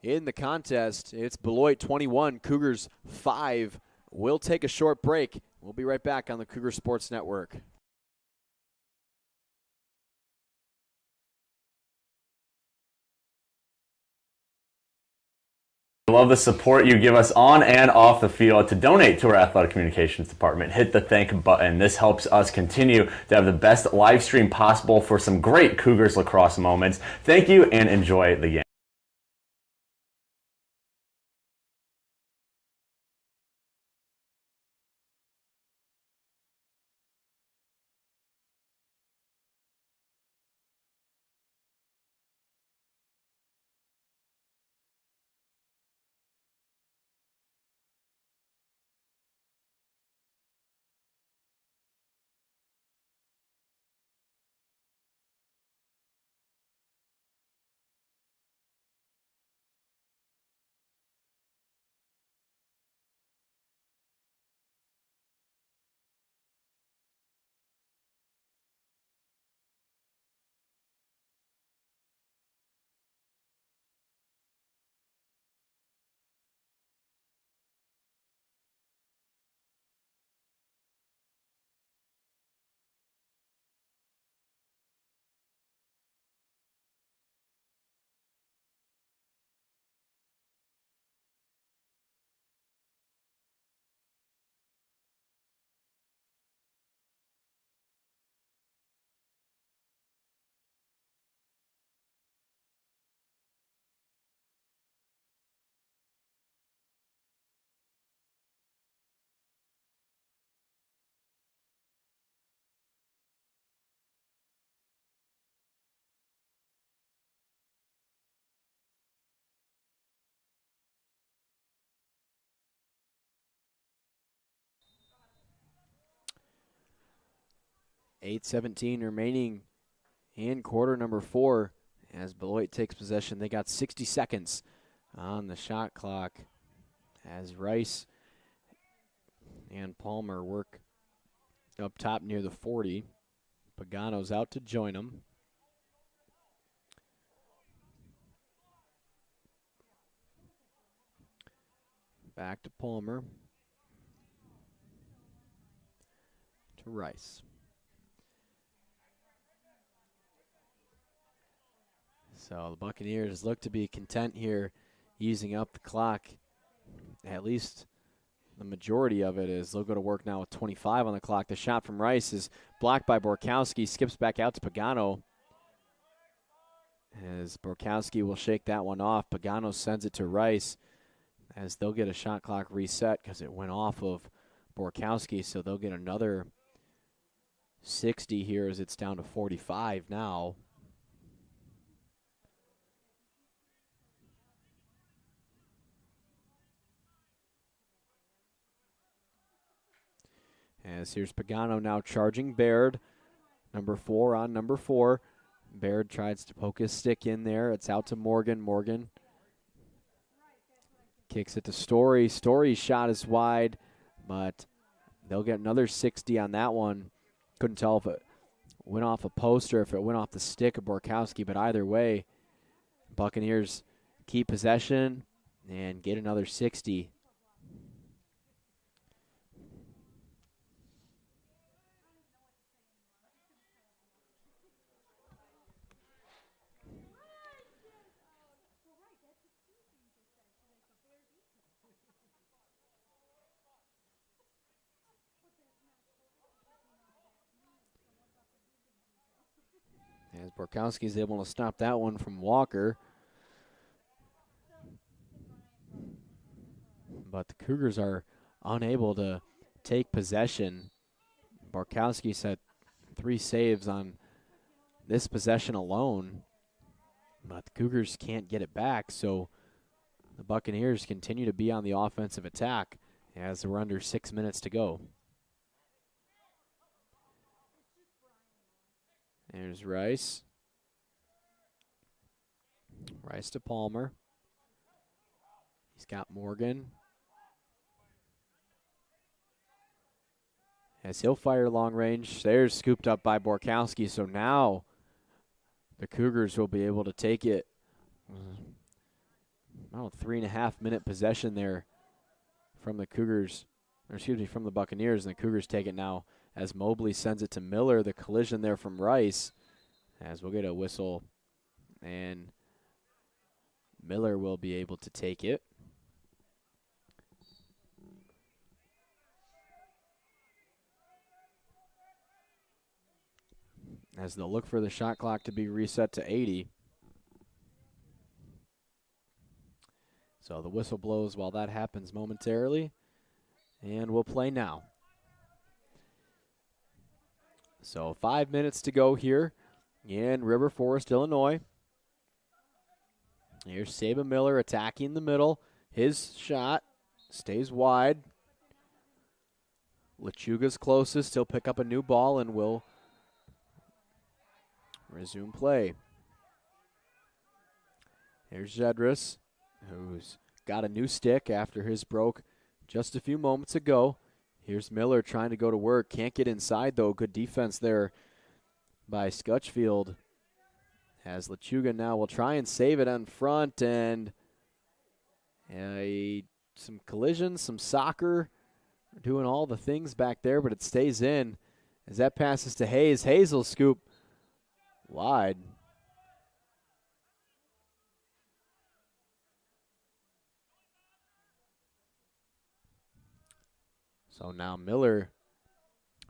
in the contest. It's Beloit 21, Cougars 5. We'll take a short break. We'll be right back on the Cougar Sports Network. We love the support you give us on and off the field. To donate to our athletic communications department, hit the thank button. This helps us continue to have the best live stream possible for some great Cougars lacrosse moments. Thank you and enjoy the game. .8:17 remaining in quarter number 4 as Beloit takes possession. They got 60 seconds on the shot clock as Rice and Palmer work up top near the 40. Pagano's out to join them. Back to Palmer. To Rice. So the Buccaneers look to be content here using up the clock. At least the majority of it is they'll go to work now with 25 on the clock. The shot from Rice is blocked by Borkowski, skips back out to Pagano. As Borkowski will shake that one off. Pagano sends it to Rice as they'll get a shot clock reset because it went off of Borkowski. So they'll get another 60 here as it's down to 45 now. As here's Pagano now charging Baird. Number 4 on number 4. Baird tries to poke his stick in there. It's out to Morgan. Morgan kicks it to Story. Story's shot is wide, but they'll get another 60 on that one. Couldn't tell if it went off a post or if it went off the stick of Borkowski, but either way, Buccaneers keep possession and get another 60. As Borkowski is able to stop that one from Walker. but the Cougars are unable to take possession. Borkowski's had 3 saves on this possession alone, but the Cougars can't get it back, so the Buccaneers continue to be on the offensive attack as we're under 6 minutes to go. There's Rice. Rice to Palmer. He's got Morgan. As he'll fire long range, there's scooped up by Borkowski, so now the Cougars will be able to take it. About 3.5 minute possession there from the Cougars, or excuse me, from the Buccaneers, and the Cougars take it now as Mobley sends it to Miller. The collision there from Rice, as we'll get a whistle, and Miller will be able to take it. As they'll look for the shot clock to be reset to 80. So the whistle blows while that happens momentarily, and we'll play now. So 5 minutes to go here in River Forest, Illinois. Here's Saban Miller attacking the middle. His shot stays wide. Lechuga's closest. He'll pick up a new ball and will resume play. Here's Jedris, who's got a new stick after his broke just a few moments ago. Here's Miller trying to go to work. Can't get inside, though. Good defense there by Scutchfield. As Lechuga now will try and save it on front, and some collisions, some soccer, doing all the things back there, but it stays in. As that passes to Hayes, Hayes will scoop wide. So now Miller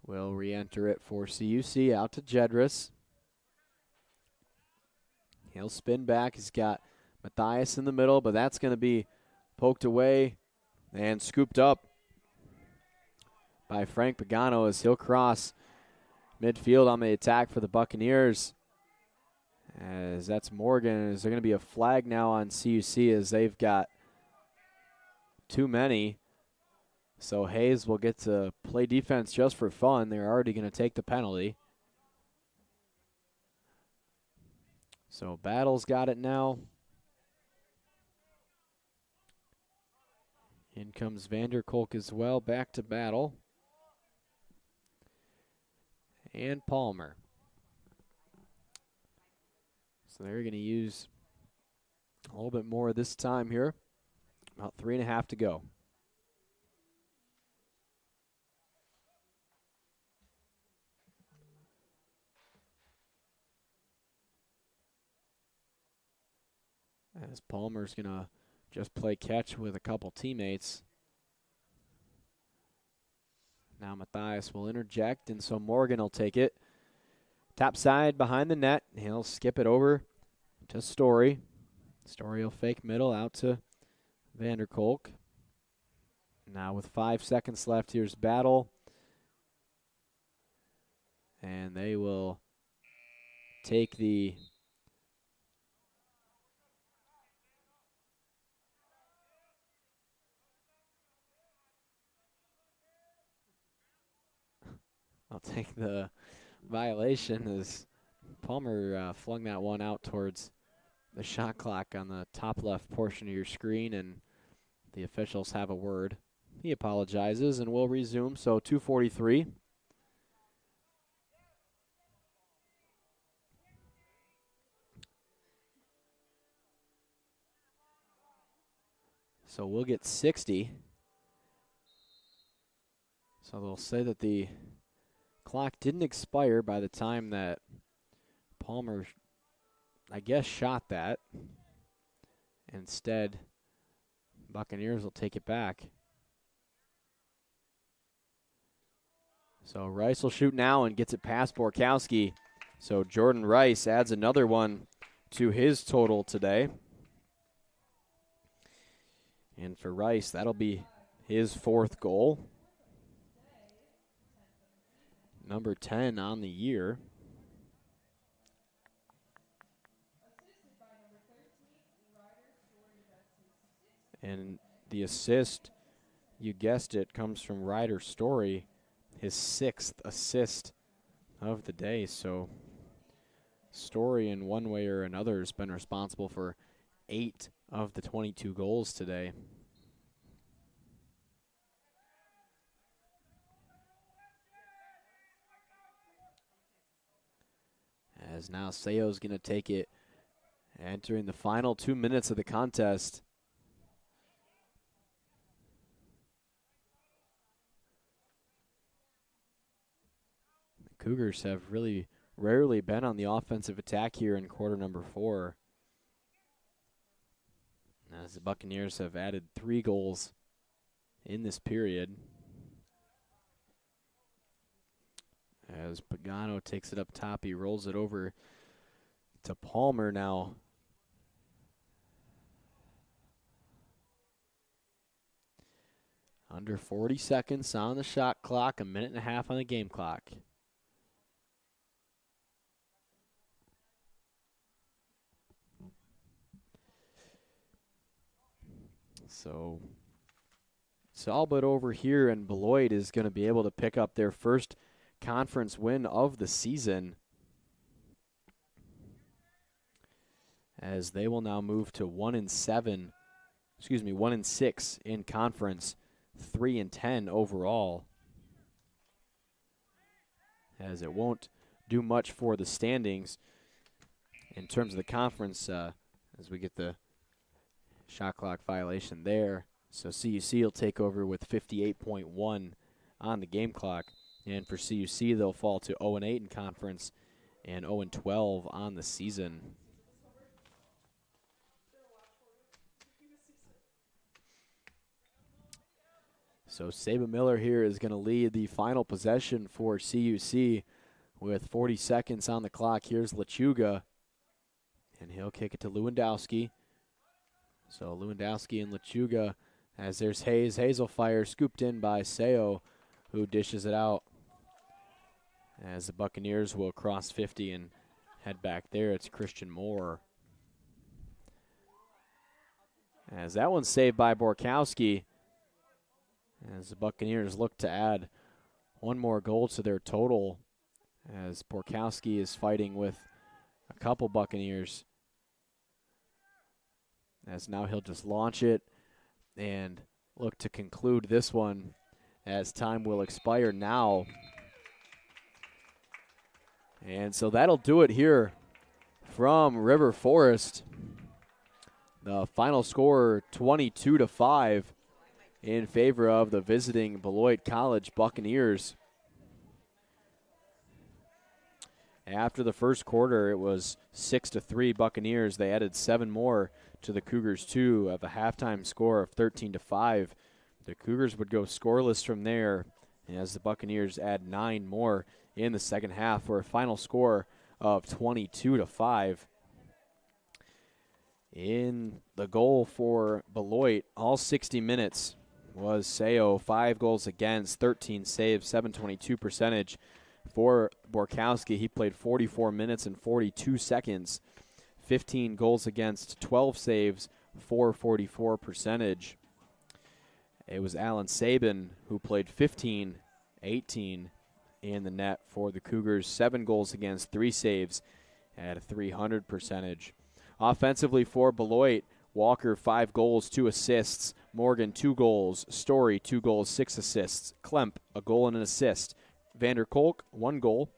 will re-enter it for CUC, out to Jedris. He'll spin back. He's got Matthias in the middle, but that's going to be poked away and scooped up by Frank Pagano as he'll cross midfield on the attack for the Buccaneers. As that's Morgan. Is there going to be a flag now on CUC as they've got too many? So Hayes will get to play defense just for fun. They're already going to take the penalty. So Battle's got it now. In comes Vanderkolk as well, back to Battle. And Palmer. So they're going to use a little bit more this time here. About 3.5 to go. As Palmer's going to just play catch with a couple teammates. Now Matthias will interject, and so Morgan will take it. Top side behind the net. He'll skip it over to Story. Story will fake middle out to Vanderkolk. Now with 5 seconds left, here's Battle. And they will take the violation as Palmer flung that one out towards the shot clock on the top left portion of your screen, and the officials have a word. He apologizes and will resume, so 2:43. So we'll get 60. So they'll say that the clock didn't expire by the time that Palmer, I guess, shot that. Instead, Buccaneers will take it back. So Rice will shoot now and gets it past Borkowski. So Jordan Rice adds another one to his total today. And for Rice, that'll be his 4th goal. Number 10 on the year. And the assist, you guessed it, comes from Ryder Story, his 6th assist of the day. So Story, in one way or another, has been responsible for 8 of the 22 goals today. As now Seo's going to take it, entering the final 2 minutes of the contest. The Cougars have really rarely been on the offensive attack here in quarter number 4. As the Buccaneers have added 3 goals in this period. As Pagano takes it up top, he rolls it over to Palmer now. Under 40 seconds on the shot clock, a minute and a half on the game clock. So it's all but over here, and Beloit is going to be able to pick up their first conference win of the season, as they will now move to 1-6 in conference, 3-10 overall, as it won't do much for the standings in terms of the conference, as we get the shot clock violation there. So CUC will take over with 58.1 on the game clock. And for CUC, they'll fall to 0-8 in conference and 0-12 on the season. So Saba Miller here is going to lead the final possession for CUC with 40 seconds on the clock. Here's Lechuga, and he'll kick it to Lewandowski. So Lewandowski and Lechuga, as there's Hayes. Hayes will fire, scooped in by Seo, who dishes it out. As the Buccaneers will cross 50 and head back there, it's Christian Moore. As that one's saved by Borkowski, as the Buccaneers look to add one more goal to their total, as Borkowski is fighting with a couple Buccaneers. As now he'll just launch it and look to conclude this one, as time will expire now. And so that'll do it here from River Forest. The final score, 22-5 in favor of the visiting Beloit College Buccaneers. After the first quarter, it was 6-3 Buccaneers. They added 7 more to the Cougars' 2 of a halftime score of 13-5. The Cougars would go scoreless from there, as the Buccaneers add 9 more in the second half for a final score of 22-5. In the goal for Beloit, all 60 minutes, was Seo. 5 goals against, 13 saves, 722 percentage. For Borkowski, he played 44 minutes and 42 seconds, 15 goals against, 12 saves, 444 percentage. It was Alan Sabin who played 15, 18 in the net for the Cougars, 7 goals against, 3 saves at a 300 percentage. Offensively for Beloit, Walker 5 goals, 2 assists, Morgan 2 goals, Story 2 goals, 6 assists, Klemp a goal and an assist, Vander Kolk 1 goal,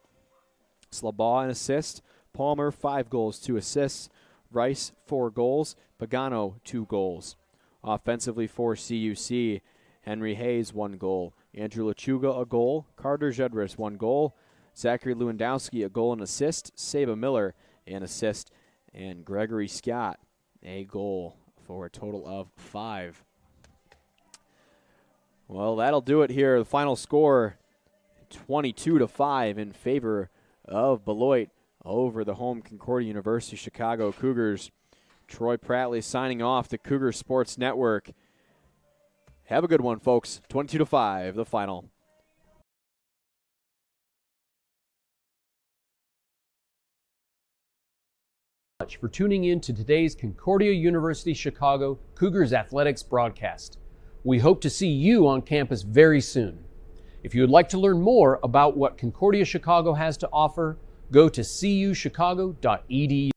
Slabaugh an assist, Palmer 5 goals, 2 assists, Rice 4 goals, Pagano 2 goals. Offensively for CUC, Henry Hayes 1 goal, Andrew Lechuga a goal, Carter Jedris 1 goal, Zachary Lewandowski a goal and assist, Saba Miller an assist, and Gregory Scott a goal for a total of 5. Well, that'll do it here. The final score, 22-5 in favor of Beloit over the home Concordia University Chicago Cougars. Troy Prattley signing off the Cougar Sports Network. Have a good one, folks. 22-5, the final. Much for tuning in to today's Concordia University Chicago Cougars Athletics broadcast. We hope to see you on campus very soon. If you would like to learn more about what Concordia Chicago has to offer, go to cuchicago.edu.